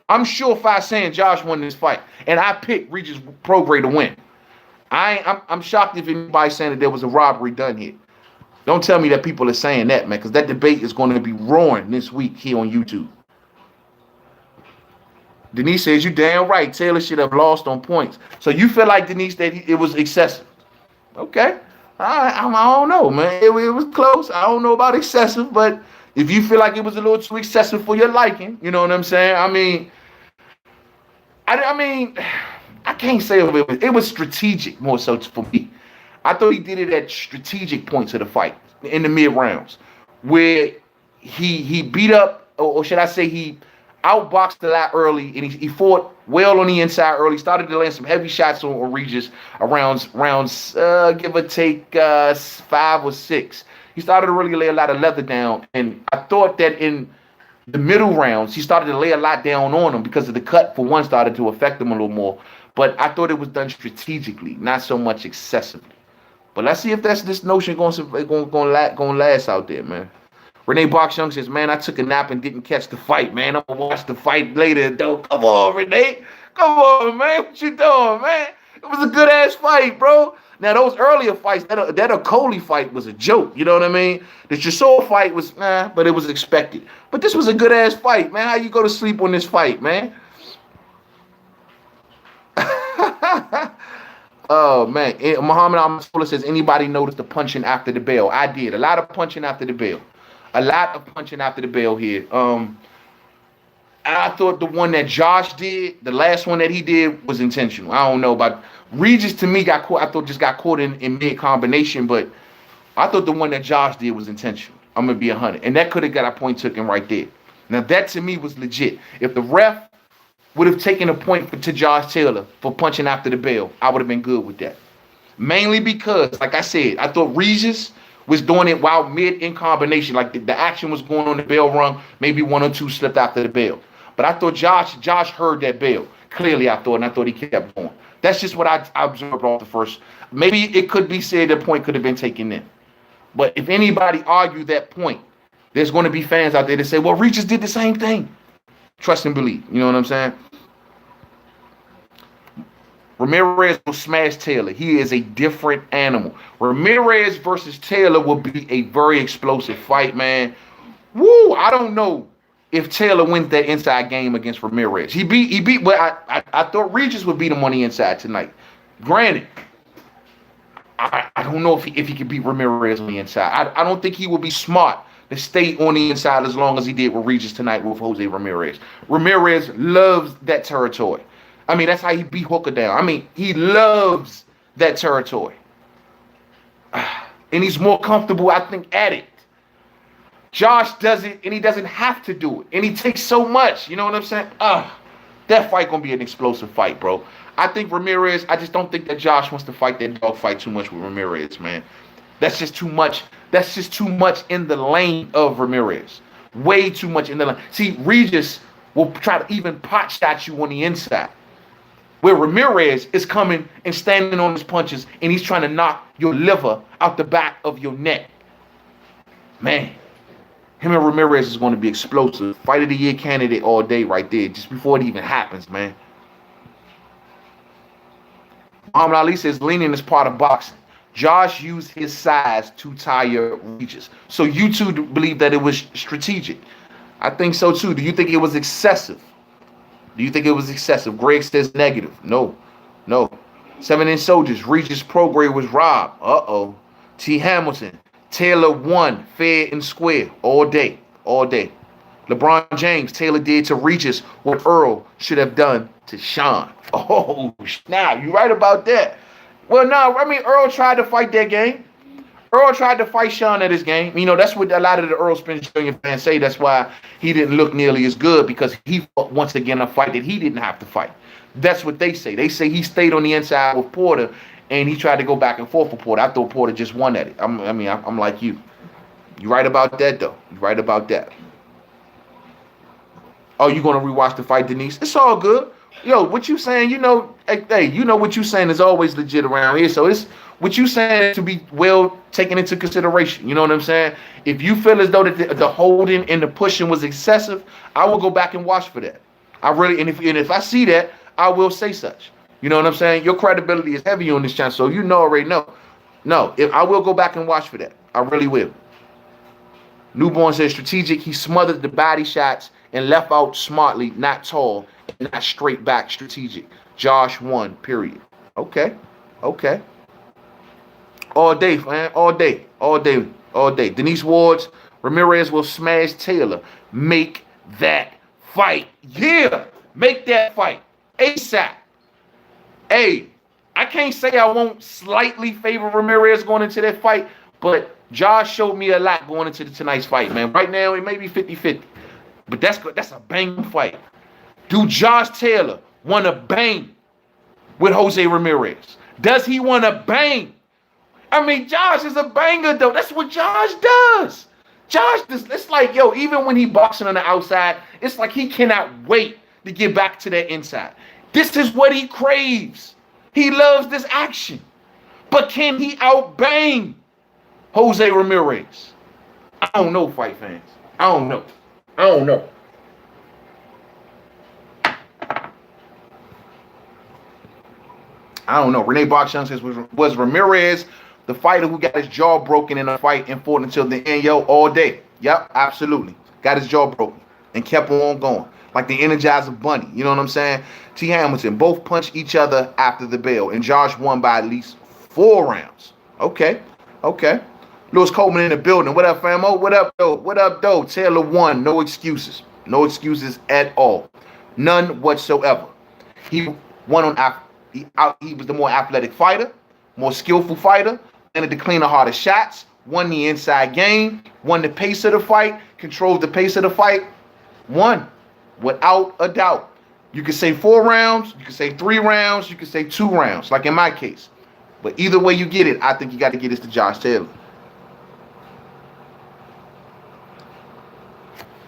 I'm sure if saying Josh won this fight. And I picked Regis Prograis to win. I'm shocked if anybody's saying that there was a robbery done here. Don't tell me that people are saying that, man, because that debate is going to be roaring this week here on YouTube. Denise says, you damn right. Taylor should have lost on points. So you feel like, Denise, that it was excessive. Okay. I don't know, man. It was close. I don't know about excessive, but if you feel like it was a little too excessive for your liking, you know what I'm saying? I mean, I can't say it was strategic more so for me. I thought he did it at strategic points of the fight in the mid rounds, where he beat up, or should I say he outboxed a lot early, and he fought well on the inside early. Started to land some heavy shots on Regis around rounds, give or take 5 or 6. He started to really lay a lot of leather down, and I thought that in the middle rounds he started to lay a lot down on him because of the cut, for one, started to affect him a little more. But I thought it was done strategically, not so much excessively. But let's see if that's this notion going to last out there, man. Renee Box Young says, man, I took a nap and didn't catch the fight, man. I'm going to watch the fight later, though. Come on, Renee. Come on, man. What you doing, man? It was a good-ass fight, bro. Now, those earlier fights, that Okoli fight was a joke. You know what I mean? The Chisora fight was, but it was expected. But this was a good-ass fight, man. How you go to sleep on this fight, man? Oh, man. Muhammad Al-Masula says, anybody notice the punching after the bell? I did. A lot of punching after the bell. A lot of punching after the bell here. I thought the one that Josh did, the last one that he did, was intentional. I don't know about Regis. To me, got caught. I thought just got caught in mid combination, but I thought the one that Josh did was intentional. I'm gonna be 100, and that could have got a point taken right there. Now that to me was legit. If the ref would have taken a point to Josh Taylor for punching after the bell, I would have been good with that. Mainly because, like I said, I thought Regis was doing it while mid in combination, like the action was going on, the bell rung, maybe 1 or 2 slipped after the bell. But I thought Josh heard that bell. Clearly, I thought, and I thought he kept going. That's just what I observed off the first. Maybe it could be said the point could have been taken in. But if anybody argued that point, there's going to be fans out there that say, well, Regis did the same thing. Trust and believe. You know what I'm saying? Ramirez will smash Taylor. He is a different animal. Ramirez versus Taylor will be a very explosive fight, man. Woo! I don't know if Taylor wins that inside game against Ramirez. He beat. Well, I thought Regis would beat him on the inside tonight. Granted, I don't know if he could beat Ramirez on the inside. I don't think he would be smart to stay on the inside as long as he did with Regis tonight with Jose Ramirez. Ramirez loves that territory. I mean, that's how he beat Hooker down. I mean, he loves that territory. And he's more comfortable, I think, at it. Josh does it, and he doesn't have to do it. And he takes so much. You know what I'm saying? That fight going to be an explosive fight, bro. I think Ramirez, I just don't think that Josh wants to fight that dog fight too much with Ramirez, man. That's just too much. That's just too much in the lane of Ramirez. Way too much in the lane. See, Regis will try to even pot shot you on the inside, where Ramirez is coming and standing on his punches, and he's trying to knock your liver out the back of your neck. Man, him and Ramirez is going to be explosive. Fight of the year candidate all day right there, just before it even happens, man. Muhammad Ali says leaning is part of boxing. Josh used his size to tire Regis. So you two believe that it was strategic. I think so too. Do you think it was excessive? Do you think it was excessive? Greg says negative. No. 7-inch soldiers. Regis Prograis was robbed. T. Hamilton. Taylor won fair and square all day. LeBron James. Taylor did to Regis what Earl should have done to Sean. Oh, now you right about that. Well, no, I mean, Earl tried to fight that game. Earl tried to fight Sean at his game. You know, that's what a lot of the Earl Spence Jr. fans say. That's why he didn't look nearly as good, because he fought once again a fight that he didn't have to fight. That's what they say. They say he stayed on the inside with Porter, and he tried to go back and forth with Porter. I thought Porter just won at it. I'm like you. You right about that, though. You right about that. Oh, you gonna rewatch the fight, Denise? It's all good. Yo, what you saying? You know, hey, you know what you saying is always legit around here. So it's what you saying to be well taken into consideration. You know what I'm saying? If you feel as though that the holding and the pushing was excessive, I will go back and watch for that. I really, and if I see that, I will say such. You know what I'm saying? Your credibility is heavy on this channel, so you know already know. No, if I will go back and watch for that. I really will. Newborn says strategic. He smothered the body shots and left out smartly, not tall, and not straight back. Strategic. Josh won, period. Okay. Okay. All day, man. All day. All day. All day. Denise Ward's Ramirez will smash Taylor. Make that fight. Yeah. Make that fight. ASAP. Hey, I can't say I won't slightly favor Ramirez going into that fight, but Josh showed me a lot going into tonight's fight, man. Right now, it may be 50-50, but that's a bang fight. Do Josh Taylor want to bang with Jose Ramirez? Does he want to bang? I mean, Josh is a banger, though. That's what Josh does. Josh, it's like, yo, even when he boxing on the outside, it's like he cannot wait to get back to that inside. This is what he craves. He loves this action. But can he outbang Jose Ramirez? I don't know, fight fans. I don't know. I don't know. I don't know. Renee Boxon says, was Ramirez the fighter who got his jaw broken in a fight and fought until the end? Yo, all day. Yep, absolutely. Got his jaw broken and kept on going. Like the Energizer Bunny. You know what I'm saying? T. Hamilton both punched each other after the bell, and Josh won by at least 4 rounds. Okay. Okay. Lewis Coleman in the building. What up, famo? What up, though? What up, though? Taylor won. No excuses. No excuses at all. None whatsoever. He won on he was the more athletic fighter, more skillful fighter, and the cleaner, harder shots, won the inside game, won the pace of the fight, controlled the pace of the fight, won without a doubt. You could say 4 rounds, you could say 3 rounds, you could say 2 rounds, like in my case. But either way you get it, I think you got to get this to Josh Taylor.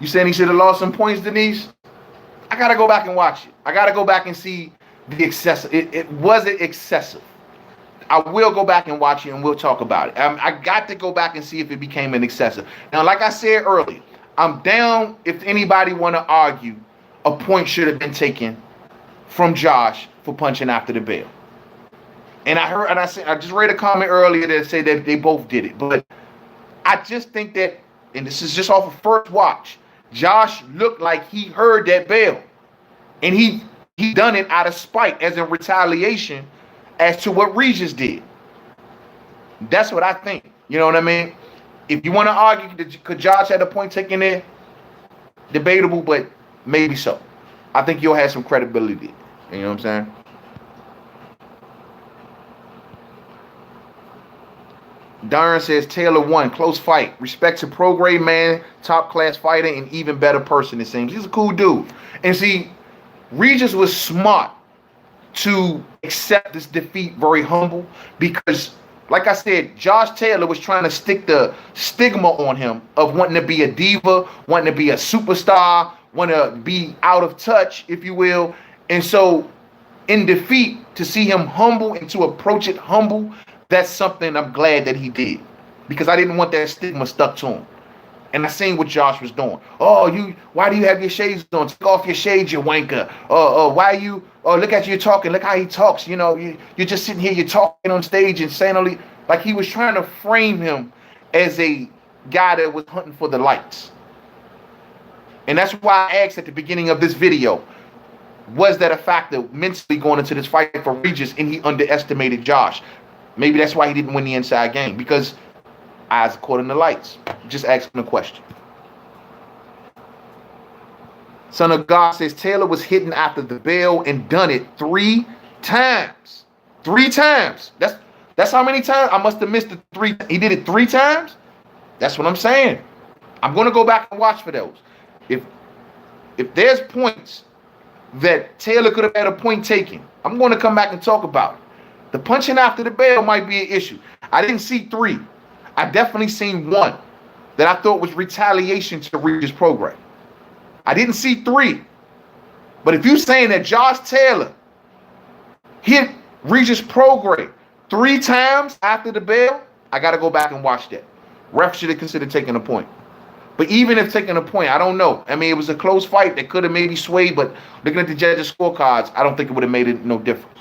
You saying he should have lost some points, Denise? I got to go back and watch it. I got to go back and see the excessive. It wasn't excessive. I will go back and watch it, and we'll talk about it. I got to go back and see if it became an excessive. Now, like I said earlier, I'm down if anybody want to argue a point should have been taken from Josh for punching after the bell. And I just read a comment earlier that said that they both did it. But I just think that, and this is just off of first watch, Josh looked like he heard that bell. And he done it out of spite, as in retaliation, as to what Regis did. That's what I think. You know what I mean? If you want to argue, could Josh have a point taken there? Debatable, but maybe so. I think you'll have some credibility. You know what I'm saying? Darren says Taylor won. Close fight. Respect to Prograis, man. Top class fighter and even better person, it seems. He's a cool dude. And see, Regis was smart to accept this defeat, very humble, because, like I said, Josh Taylor was trying to stick the stigma on him of wanting to be a diva, wanting to be a superstar, want to be out of touch, if you will. And so in defeat, to see him humble and to approach it humble, that's something I'm glad that he did, because I didn't want that stigma stuck to him. And I seen what Josh was doing. Oh, why do you have your shades on? Take off your shades, you wanker. Why you, look at you talking. Look how he talks. You know, you're just sitting here, you're talking on stage and saying only, like he was trying to frame him as a guy that was hunting for the lights. And that's why I asked at the beginning of this video, was that a factor mentally going into this fight for Regis, and he underestimated Josh? Maybe that's why he didn't win the inside game, because eyes according to lights. Just asking a question. Son of God says Taylor was hitting after the bell and done it 3 times. 3 times. That's That's how many times? I must have missed the 3. He did it 3 times? That's what I'm saying. I'm going to go back and watch for those. If there's points that Taylor could have had a point taken, I'm going to come back and talk about it. The punching after the bell might be an issue. I didn't see 3. I definitely seen 1 that I thought was retaliation to Regis Prograis. I didn't see 3. But if you're saying that Josh Taylor hit Regis Prograis 3 times after the bell, I got to go back and watch that. Ref should have considered taking a point. But even if taking a point, I don't know. I mean, it was a close fight that could have maybe swayed, but looking at the judges' scorecards, I don't think it would have made it no difference.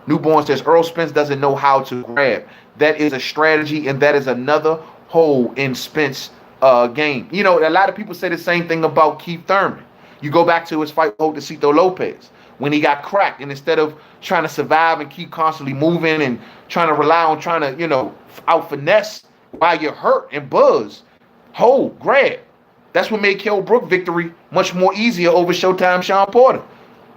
Newborn says Earl Spence doesn't know how to grab. That is a strategy, and that is another hole in Spence game. You know, a lot of people say the same thing about Keith Thurman. You go back to his fight with Josecito Lopez when he got cracked, and instead of trying to survive and keep constantly moving and trying to rely on trying to, you know, out finesse while you're hurt and buzz, hold, grab. That's what made Kell Brook victory much more easier over Showtime Sean Porter.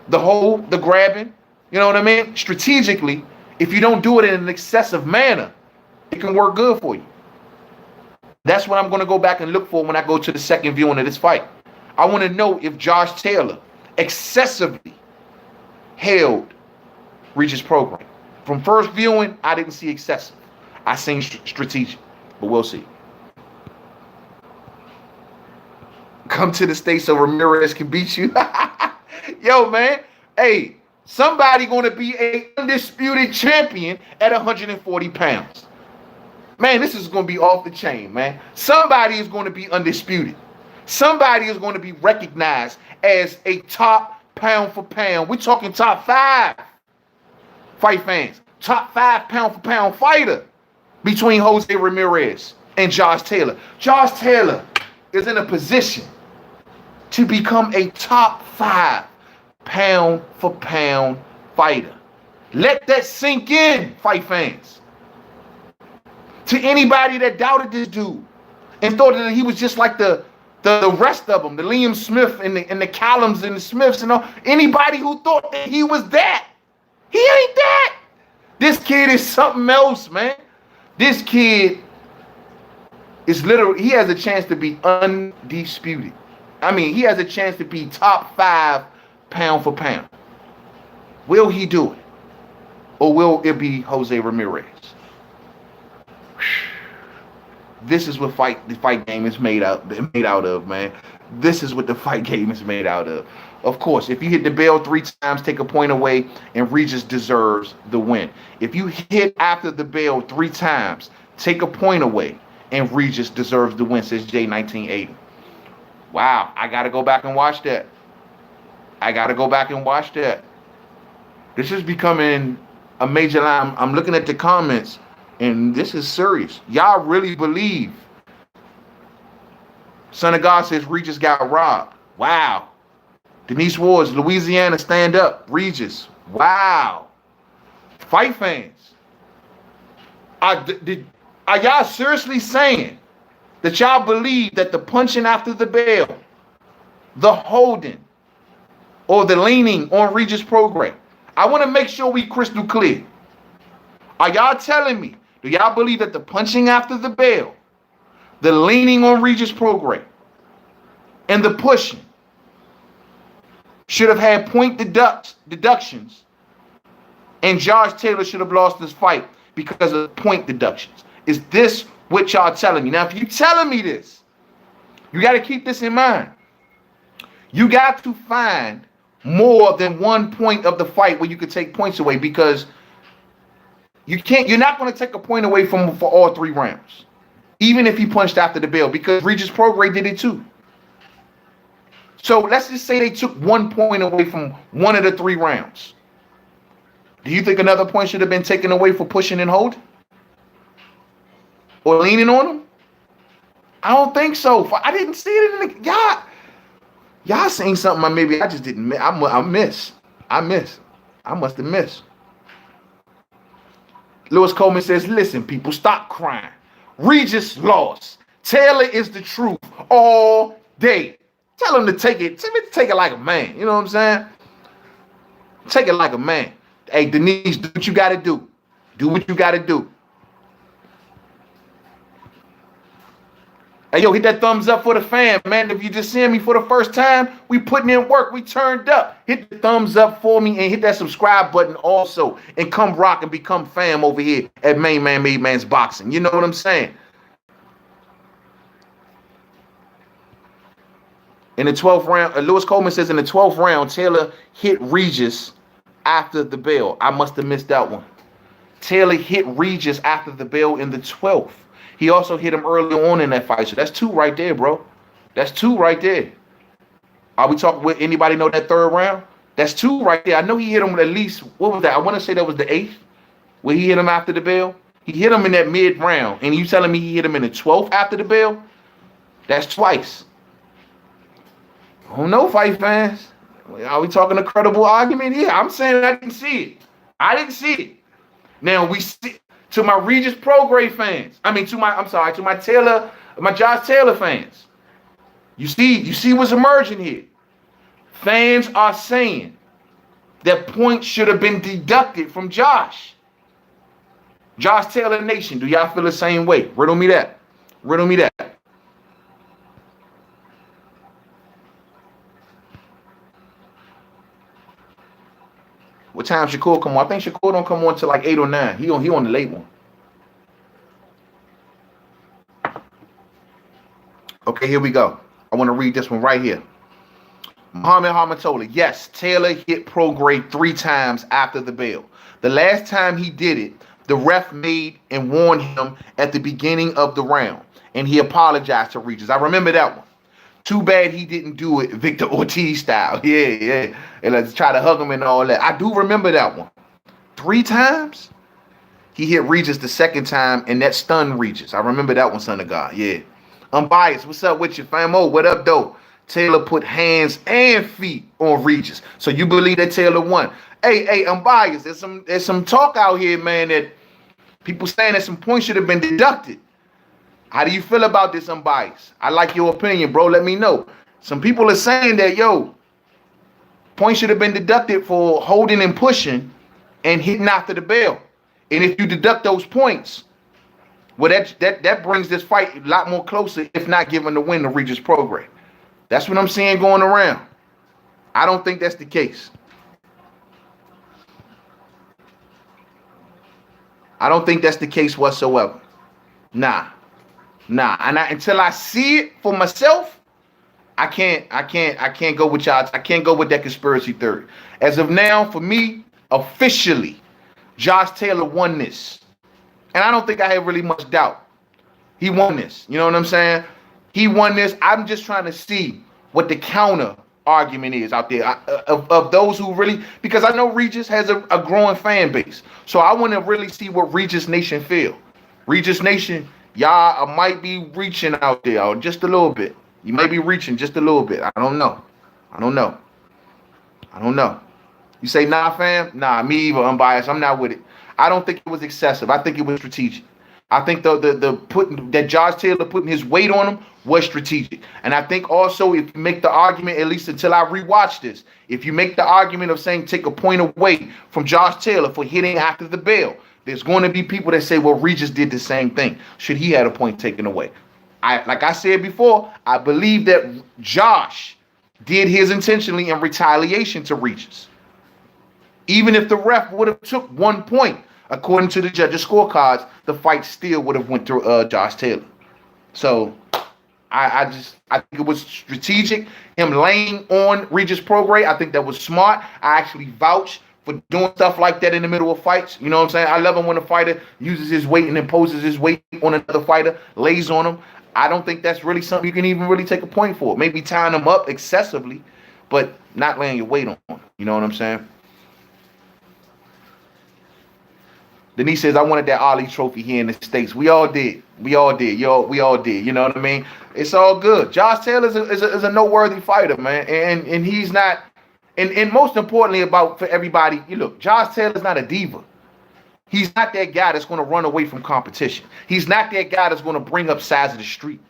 The hold, the grabbing, you know what I mean? Strategically, if you don't do it in an excessive manner, it can work good for you. That's what I'm going to go back and look for when I go to the second viewing of this fight. I want to know if Josh Taylor excessively held Regis Prograis. From first viewing, I didn't see excessive. I seen strategic, but we'll see. Come to the States so Ramirez can beat you. Yo, man. Hey, somebody going to be a undisputed champion at 140 pounds. Man, this is going to be off the chain, man. Somebody is going to be undisputed. Somebody is going to be recognized as a top pound for pound. We're talking top 5 fight fans. Top 5 pound for pound fighter between Jose Ramirez and Josh Taylor. Josh Taylor is in a position to become a top 5 pound for pound fighter. Let that sink in, fight fans. To anybody that doubted this dude and thought that he was just like the rest of them, the Liam Smith and the Callums and the Smiths and all, anybody who thought that he was that, he ain't that. This kid is something else, man. This kid is literally, he has a chance to be undisputed. I mean, he has a chance to be top 5 pound for pound. Will he do it? Or will it be Jose Ramirez? This is what the fight game is made out of, man. This is what the fight game is made out of. Of course, if you hit the bell 3 times, take a point away, and Regis deserves the win. If you hit after the bell 3 times, take a point away, and Regis deserves the win, says J1980. Wow, I got to go back and watch that. This is becoming a major line. I'm looking at the comments, and this is serious. Y'all really believe? Son of God says Regis got robbed. Wow. Denise Ward's Louisiana, stand up. Regis. Wow. Fight fans. Are y'all seriously saying that y'all believe that the punching after the bell, the holding, or the leaning on Regis Prograis? I want to make sure we crystal clear. Are y'all telling me, do y'all believe that the punching after the bell, the leaning on Regis Prograis, and the pushing should have had point deductions, and Josh Taylor should have lost this fight because of point deductions? Is this what y'all telling me? Now, if you're telling me this, you got to keep this in mind. You got to find more than 1 point of the fight where you could take points away, because you're not going to take a point away from him for all 3 rounds, even if he punched after the bell, because Regis Prograis did it too. So let's just say they took 1 point away from one of the 3 rounds. Do you think another point should have been taken away for pushing and holding? Or leaning on him? I don't think so. I didn't see it in the... Y'all saying something maybe I just didn't... I missed. I must have missed. Lewis Coleman says, listen, people, stop crying. Regis lost. Taylor is the truth all day. Tell him to take it like a man. You know what I'm saying? Take it like a man. Hey, Denise, do what you got to do. Do what you got to do. Hey, yo, hit that thumbs up for the fam, man. If you just seeing me for the first time, we putting in work. We turned up. Hit the thumbs up for me and hit that subscribe button also. And come rock and become fam over here at Main Man Made Man's Boxing. You know what I'm saying? In the 12th round, Lewis Coleman says in the 12th round, Taylor hit Regis after the bell. I must have missed that one. Taylor hit Regis after the bell in the 12th. He also hit him early on in that fight. So that's two right there, bro. That's two right there. Are we talking with anybody know that third round? That's two right there. I know he hit him at least, what was that? I want to say that was the 8th, where he hit him after the bell. He hit him in that mid round. And you telling me he hit him in the 12th after the bell? That's twice. I don't know, fight fans. Are we talking a credible argument? Yeah, I'm saying I didn't see it. I didn't see it. Now we see to my Regis Prograis fans. To my Josh Taylor fans. You see what's emerging here. Fans are saying that points should have been deducted from Josh. Josh Taylor Nation, do y'all feel the same way? Riddle me that. Riddle me that. What time Shakur come on? I think Shakur don't come on till like 8 or 9. He on the late one. Okay, here we go. I want to read this one right here. Muhammad Hamatola. Yes, Taylor hit Prograis 3 times after the bell. The last time he did it, the ref made and warned him at the beginning of the round, and he apologized to Regis. I remember that one. Too bad he didn't do it Victor Ortiz style. Yeah. And let's try to hug him and all that. I do remember that one. 3 times? He hit Regis the second time, and that stunned Regis. I remember that one, son of God. Yeah. Unbiased. What's up with you, famo? What up, though? Taylor put hands and feet on Regis. So you believe that Taylor won. Hey, unbiased. There's some talk out here, man, that people saying that some points should have been deducted. How do you feel about this, unbiased? I like your opinion, bro. Let me know. Some people are saying that, points should have been deducted for holding and pushing and hitting after the bell. And if you deduct those points, well, that brings this fight a lot more closer, if not giving the win to Regis Prograis. That's what I'm seeing going around. I don't think that's the case. I don't think that's the case whatsoever. Nah. Until I see it for myself, I can't go with y'all. I can't go with that conspiracy theory. As of now, for me, officially, Josh Taylor won this. And I don't think I have really much doubt. He won this. You know what I'm saying? He won this. I'm just trying to see what the counter argument is out there of those who really, because I know Regis has a growing fan base. So I want to really see what Regis Nation feel. Regis Nation, y'all might be reaching out there just a little bit. You may be reaching just a little bit. I don't know. You say, nah, fam? Nah, me either, unbiased. I'm not with it. I don't think it was excessive. I think it was strategic. I think the putting that Josh Taylor putting his weight on him was strategic. And I think also if you make the argument, at least until I rewatch this, if you make the argument of saying take a point away from Josh Taylor for hitting after the bell, there's going to be people that say, well, Regis did the same thing. Should he had a point taken away? Like I said before, I believe that Josh did his intentionally in retaliation to Regis. Even if the ref would have took 1 point, according to the judges' scorecards, the fight still would have went through Josh Taylor. So I think it was strategic. Him laying on Regis Prograis, I think that was smart. I actually vouch for doing stuff like that in the middle of fights. You know what I'm saying? I love him when a fighter uses his weight and imposes his weight on another fighter, lays on him. I don't think that's really something you can even really take a point for. Maybe tying them up excessively, but not laying your weight on them. You know what I'm saying? Denise says, I wanted that Ali trophy here in the States. We all did. We all did. We all did. You know what I mean? It's all good. Josh Taylor is a noteworthy fighter, man. And he's not, and most importantly for everybody, look, Josh Taylor's not a diva. He's not that guy that's going to run away from competition. He's not that guy that's going to bring up sides of the street.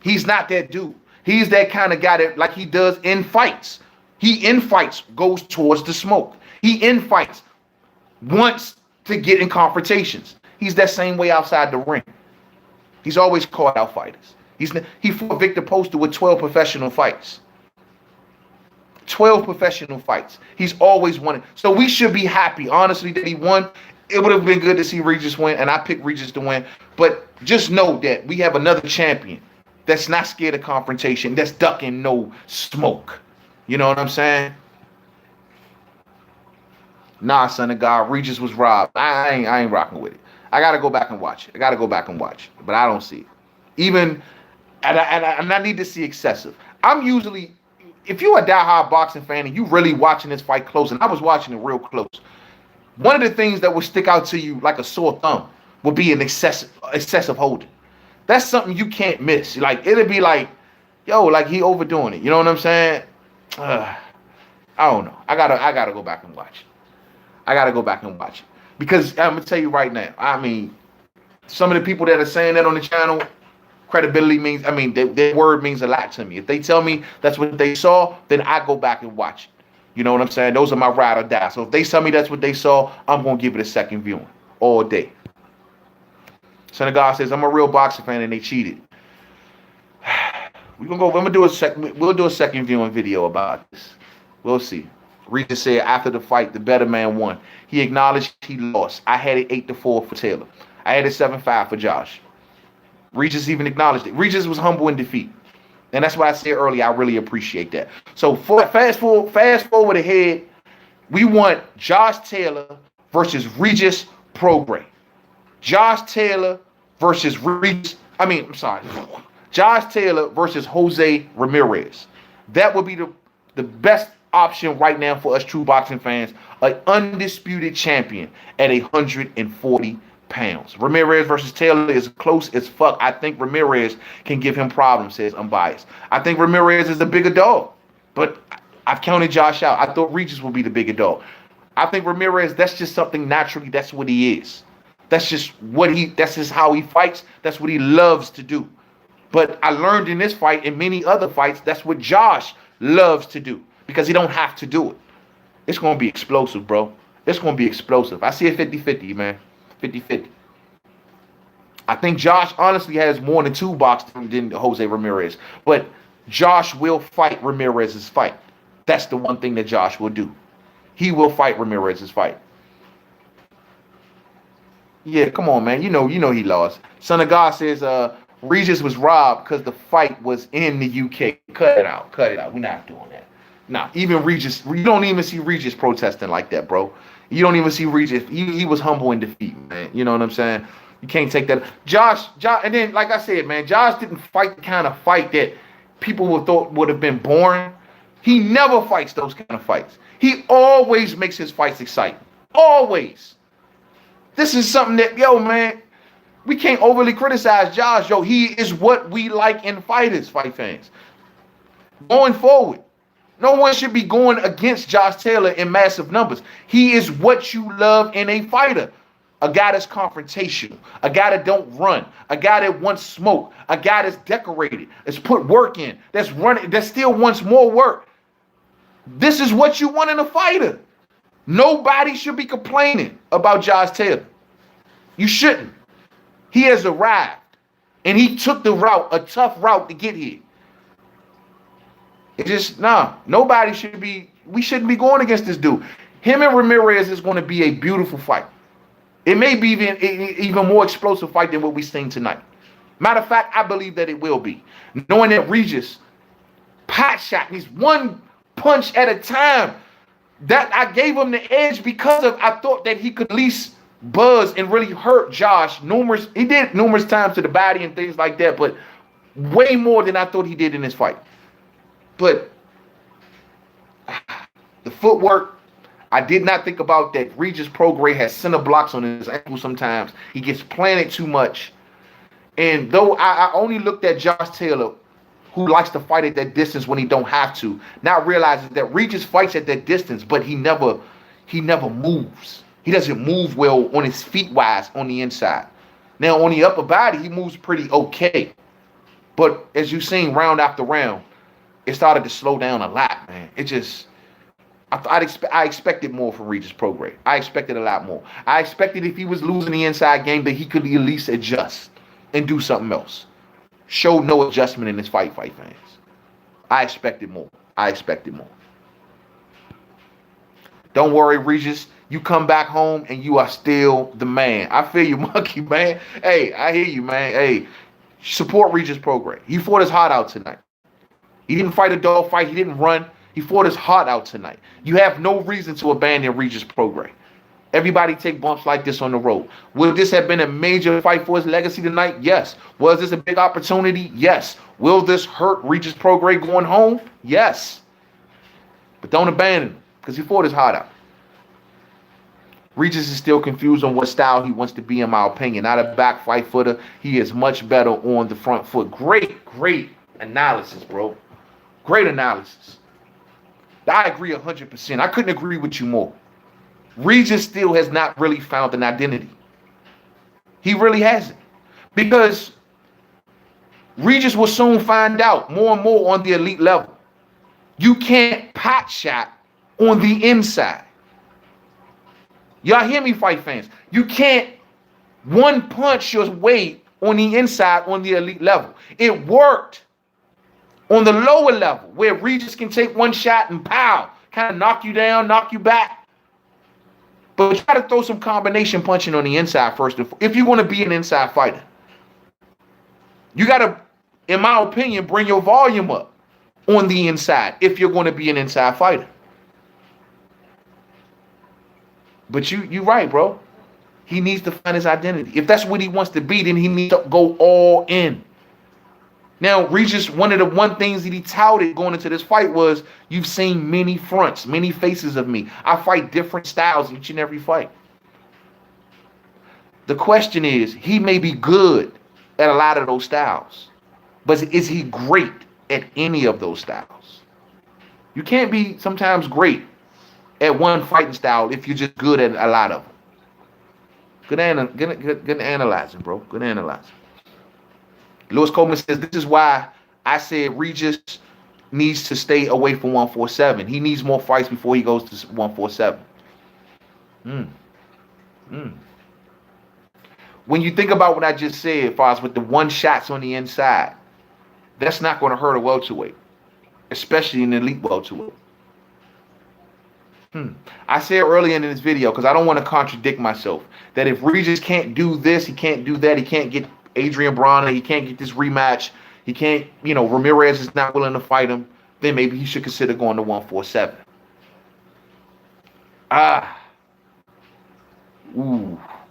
He's not that dude. He's that kind of guy that, like he does in fights. He in fights goes towards the smoke. He in fights wants to get in confrontations. He's that same way outside the ring. He's always called out fighters. He fought Victor Poster with 12 professional fights. 12 professional fights. He's always won it. So we should be happy, honestly, that he won. It would have been good to see Regis win, and I picked Regis to win. But just know that we have another champion that's not scared of confrontation, that's ducking no smoke. You know what I'm saying? Nah, son of God, Regis was robbed. I ain't rocking with it. I gotta go back and watch it. But I don't see it. Even, and I need to see excessive. I'm usually, if you're a diehard boxing fan and you really watching this fight close, and I was watching it real close, one of the things that would stick out to you like a sore thumb would be an excessive holding. That's something you can't miss. Like, it'll be like, yo, like he overdoing it. You know what I'm saying? I don't know. I gotta go back and watch it. Because I'm gonna tell you right now, I mean, some of the people that are saying that on the channel, credibility means, I mean, their word means a lot to me. If they tell me that's what they saw, then I go back and watch it. You know what I'm saying? Those are my ride or die. So if they tell me that's what they saw, I'm gonna give it a second viewing all day. Son of God says, I'm a real boxing fan and they cheated. We'll do a second viewing video about this. We'll see. Regis said after the fight, the better man won. He acknowledged he lost. I had it 8-4 for Taylor. I had it 7-5 for Josh. Regis even acknowledged it. Regis was humble in defeat. And that's what I said earlier. I really appreciate that. So fast forward ahead, we want Josh Taylor versus Regis Prograis. Josh Taylor versus Josh Taylor versus Jose Ramirez. That would be the best option right now for us true boxing fans. An undisputed champion at 140 pounds. Ramirez versus Taylor is close as fuck. I think Ramirez can give him problems, says Unbiased. I think Ramirez is the bigger dog, but I've counted Josh out. I thought Regis would be the bigger dog. I think Ramirez, that's just something naturally, that's what he is. That's just how he fights. That's what he loves to do. But I learned in this fight and many other fights, that's what Josh loves to do because he don't have to do it. It's going to be explosive, bro. It's going to be explosive. I see it 50-50, man. 50-50. I think Josh honestly has more than two boxing than Jose Ramirez. But Josh will fight Ramirez's fight. That's the one thing that Josh will do. He will fight Ramirez's fight. Yeah, come on, man. You know he lost. Son of God says Regis was robbed because the fight was in the UK. Cut it out. We're not doing that. Nah, even Regis, you don't even see Regis protesting like that, bro. You don't even see Regis. He was humble in defeat, man. You know what I'm saying? You can't take that. Josh, and then, like I said, man, Josh didn't fight the kind of fight that people would thought would have been boring. He never fights those kind of fights. He always makes his fights exciting. Always. This is something that, yo, man, we can't overly criticize Josh. Yo, he is what we like in fighters, fight fans. Going forward, no one should be going against Josh Taylor in massive numbers. He is what you love in a fighter. A guy that's confrontational, a guy that don't run, a guy that wants smoke, a guy that's decorated, that's put work in, that's running, that still wants more work. This is what you want in a fighter. Nobody should be complaining about Josh Taylor. You shouldn't. He has arrived, and he took the route, a tough route to get here. It just, nobody should be, we shouldn't be going against this dude. Him and Ramirez is going to be a beautiful fight. It may be even more explosive fight than what we've seen tonight. Matter of fact, I believe that it will be. Knowing that Regis pot shot, he's one punch at a time. That I gave him the edge because I thought that he could at least buzz and really hurt Josh. He did numerous times to the body and things like that, but way more than I thought he did in this fight. But the footwork, I did not think about that. Regis Prograis has center blocks on his ankle sometimes. He gets planted too much. And though I only looked at Josh Taylor, who likes to fight at that distance when he don't have to, now realizes that Regis fights at that distance, but he never moves. He doesn't move well on his feet wise on the inside. Now on the upper body, he moves pretty okay. But as you've seen round after round, it started to slow down a lot, man. I expected more from Regis Prograis. I expected a lot more. I expected if he was losing the inside game that he could at least adjust and do something else. Showed no adjustment in this fight fans. I expected more. I expected more. Don't worry, Regis. You come back home and you are still the man. I feel you, monkey, man. Hey, I hear you, man. Hey, support Regis Prograis. He fought his heart out tonight. He didn't fight a dog fight. He didn't run. He fought his heart out tonight. You have no reason to abandon Regis Prograis. Everybody take bumps like this on the road. Would this have been a major fight for his legacy tonight? Yes. Was this a big opportunity? Yes. Will this hurt Regis Prograis going home? Yes. But don't abandon him because he fought his heart out. Regis is still confused on what style he wants to be, in my opinion. Not a back fight footer. He is much better on the front foot. Great analysis, bro. Great analysis. I agree 100%. I couldn't agree with you more. Regis still has not really found an identity. He really hasn't. Because Regis will soon find out more and more on the elite level. You can't pot shot on the inside. Y'all hear me, fight fans? You can't one punch your way on the inside on the elite level. It worked on the lower level where Regis can take one shot and pow, kind of knock you down, knock you back. But you got to throw some combination punching on the inside first. If you want to be an inside fighter, you got to, in my opinion, bring your volume up on the inside if you're going to be an inside fighter. But you're right, bro. He needs to find his identity. If that's what he wants to be, then he needs to go all in. Now, Regis, one of the things that he touted going into this fight was, you've seen many fronts, many faces of me. I fight different styles each and every fight. The question is, he may be good at a lot of those styles, but is he great at any of those styles? You can't be sometimes great at one fighting style if you're just good at a lot of them. Good analyzing, bro. Good analyzing. Lewis Coleman says, this is why I said Regis needs to stay away from 147. He needs more fights before he goes to 147. When you think about what I just said, as far as with the one shots on the inside, that's not going to hurt a welterweight, especially in the elite welterweight. I said earlier in this video, because I don't want to contradict myself, that if Regis can't do this, he can't do that, he can't get Adrian Bronner, he can't get this rematch, he can't, Ramirez is not willing to fight him, then maybe he should consider going to 147.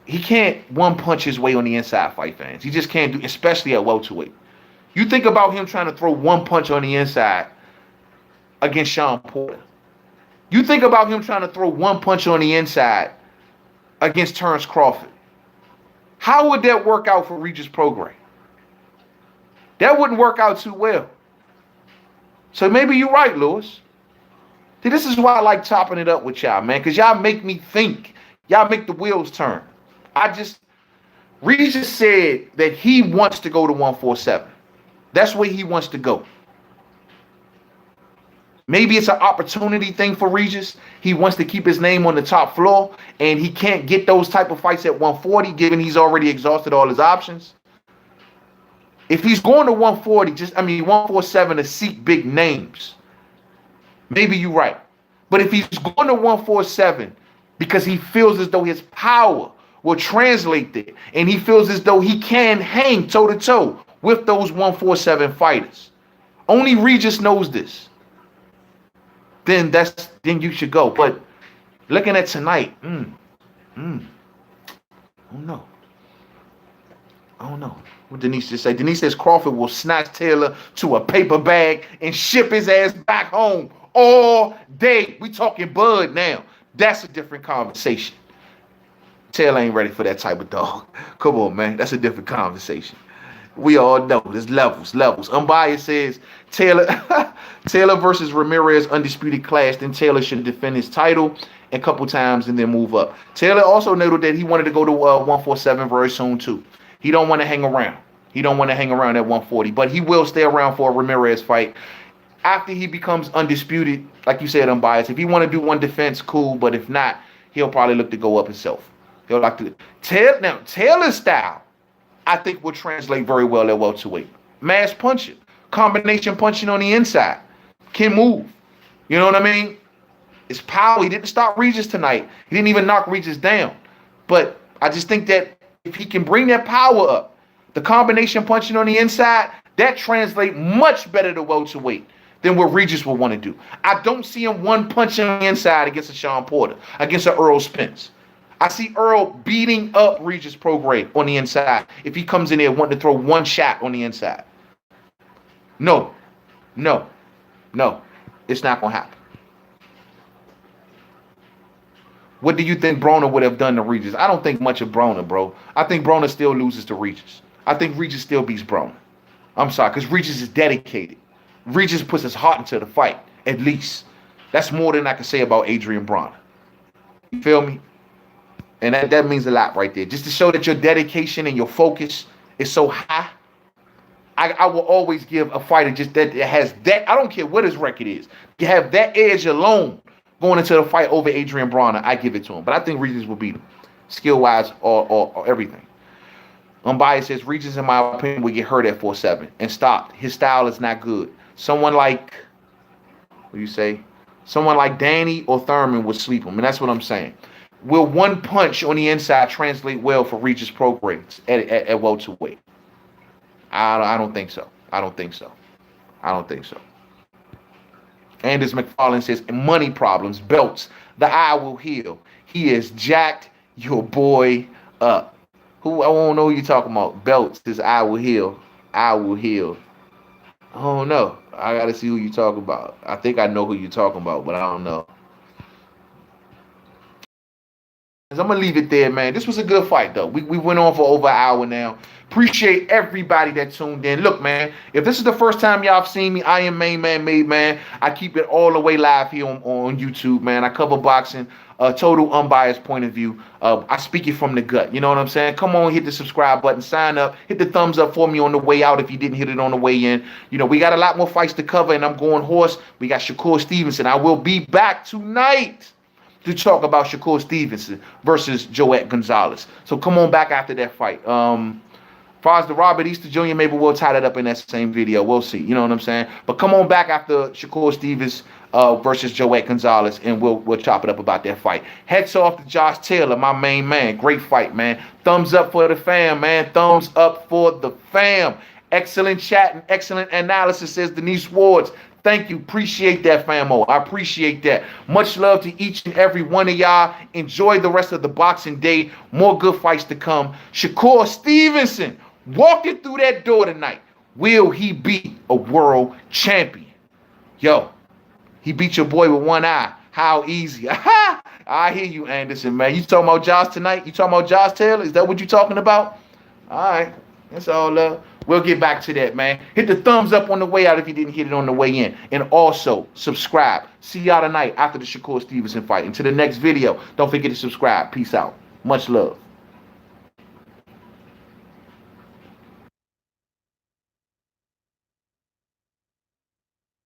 He can't one punch his way on the inside, fight fans. He just can't do, especially at welterweight. You think about him trying to throw one punch on the inside against Sean Porter. You think about him trying to throw one punch on the inside against Terrence Crawford. How would that work out for Regis Prograis? That wouldn't work out too well. So maybe you're right, Lewis. See, this is why I like chopping it up with y'all, man, because y'all make me think. Y'all make the wheels turn. Regis said that he wants to go to 147. That's where he wants to go. Maybe it's an opportunity thing for Regis. He wants to keep his name on the top floor, and he can't get those type of fights at 140, given he's already exhausted all his options. If he's going to 140, 147 to seek big names, maybe you're right. But if he's going to 147 because he feels as though his power will translate there, and he feels as though he can hang toe-to-toe with those 147 fighters, only Regis knows this. Then you should go. But looking at tonight, I don't know. What Denise just said. Denise says Crawford will snatch Taylor to a paper bag and ship his ass back home all day. We talking Bud now. That's a different conversation. Taylor ain't ready for that type of dog. Come on, man. That's a different conversation. We all know there's levels. Unbiased says Taylor versus Ramirez undisputed clash. Then Taylor should defend his title a couple times and then move up. Taylor also noted that he wanted to go to 147 very soon too. He don't want to hang around. He don't want to hang around at 140, but he will stay around for a Ramirez fight. after he becomes undisputed, like you said, unbiased. If he want to do one defense, cool. But if not, he'll probably look to go up himself. He'll like to Taylor's style, I think, will translate very well at welterweight. Mass punching, combination punching on the inside, can move. You know what I mean? It's power. He didn't stop Regis tonight. He didn't even knock Regis down. But I just think that if he can bring that power up, the combination punching on the inside, that translates much better to welterweight than what Regis will want to do. I don't see him one punch on the inside against a Sean Porter, against a Earl Spence. I see Earl beating up Regis Prograis on the inside if he comes in there wanting to throw one shot on the inside. No. It's not going to happen. What do you think Broner would have done to Regis? I don't think much of Broner, bro. I think Broner still loses to Regis. I think Regis still beats Broner. I'm sorry, because Regis is dedicated. Regis puts his heart into the fight, at least. That's more than I can say about Adrian Broner. You feel me? And that means a lot right there. Just to show that your dedication and your focus is so high. I will always give a fighter just that it has that. I don't care what his record is. You have that edge alone going into the fight over Adrian Broner. I give it to him. But I think Regis will beat him. Skill-wise or everything. Unbiased says Regis, in my opinion, will get hurt at 4-7 and stopped. His style is not good. Someone like, what do you say? Someone like Danny or Thurman would sleep him. And that's what I'm saying. Will one punch on the inside translate well for Regis Prograis at welterweight? I don't think so. I don't think so. Anders McFarlane says, money problems, belts, the eye will heal. He is jacked your boy up. Who? I don't know who you're talking about. Belts, his eye will heal. I will heal. I don't know. I got to see who you're talking about. I think I know who you're talking about, but I don't know. I'm going to leave it there, man. This was a good fight, though. We went on for over an hour now. Appreciate everybody that tuned in. Look, man, if this is the first time y'all have seen me, I am Main Man Made Man. I keep it all the way live here on YouTube, man. I cover boxing, a total unbiased point of view. I speak it from the gut. You know what I'm saying? Come on, hit the subscribe button, sign up, hit the thumbs up for me on the way out if you didn't hit it on the way in. You know, we got a lot more fights to cover, and I'm going horse. We got Shakur Stevenson. I will be back tonight to talk about Shakur Stevenson versus Joet Gonzalez. So come on back after that fight. As far as the Robert Easter Jr., maybe we'll tie that up in that same video. We'll see. You know what I'm saying? But come on back after Shakur Stevens versus Joet Gonzalez, and we'll chop it up about that fight. Heads off to Josh Taylor, my main man. Great fight, man. Thumbs up for the fam, man. Thumbs up for the fam. Excellent chat and excellent analysis, says Denise Wards. Thank you. Appreciate that, famo. I appreciate that. Much love to each and every one of y'all. Enjoy the rest of the boxing day. More good fights to come. Shakur Stevenson walking through that door tonight. Will he be a world champion? Yo, he beat your boy with one eye. How easy. I hear you, Anderson, man. You talking about Josh tonight? You talking about Josh Taylor? Is that what you talking about? All right. That's all love. We'll get back to that, man. Hit the thumbs up on the way out if you didn't hit it on the way in. And also, subscribe. See y'all tonight after the Shakur Stevenson fight. Until the next video, don't forget to subscribe. Peace out. Much love.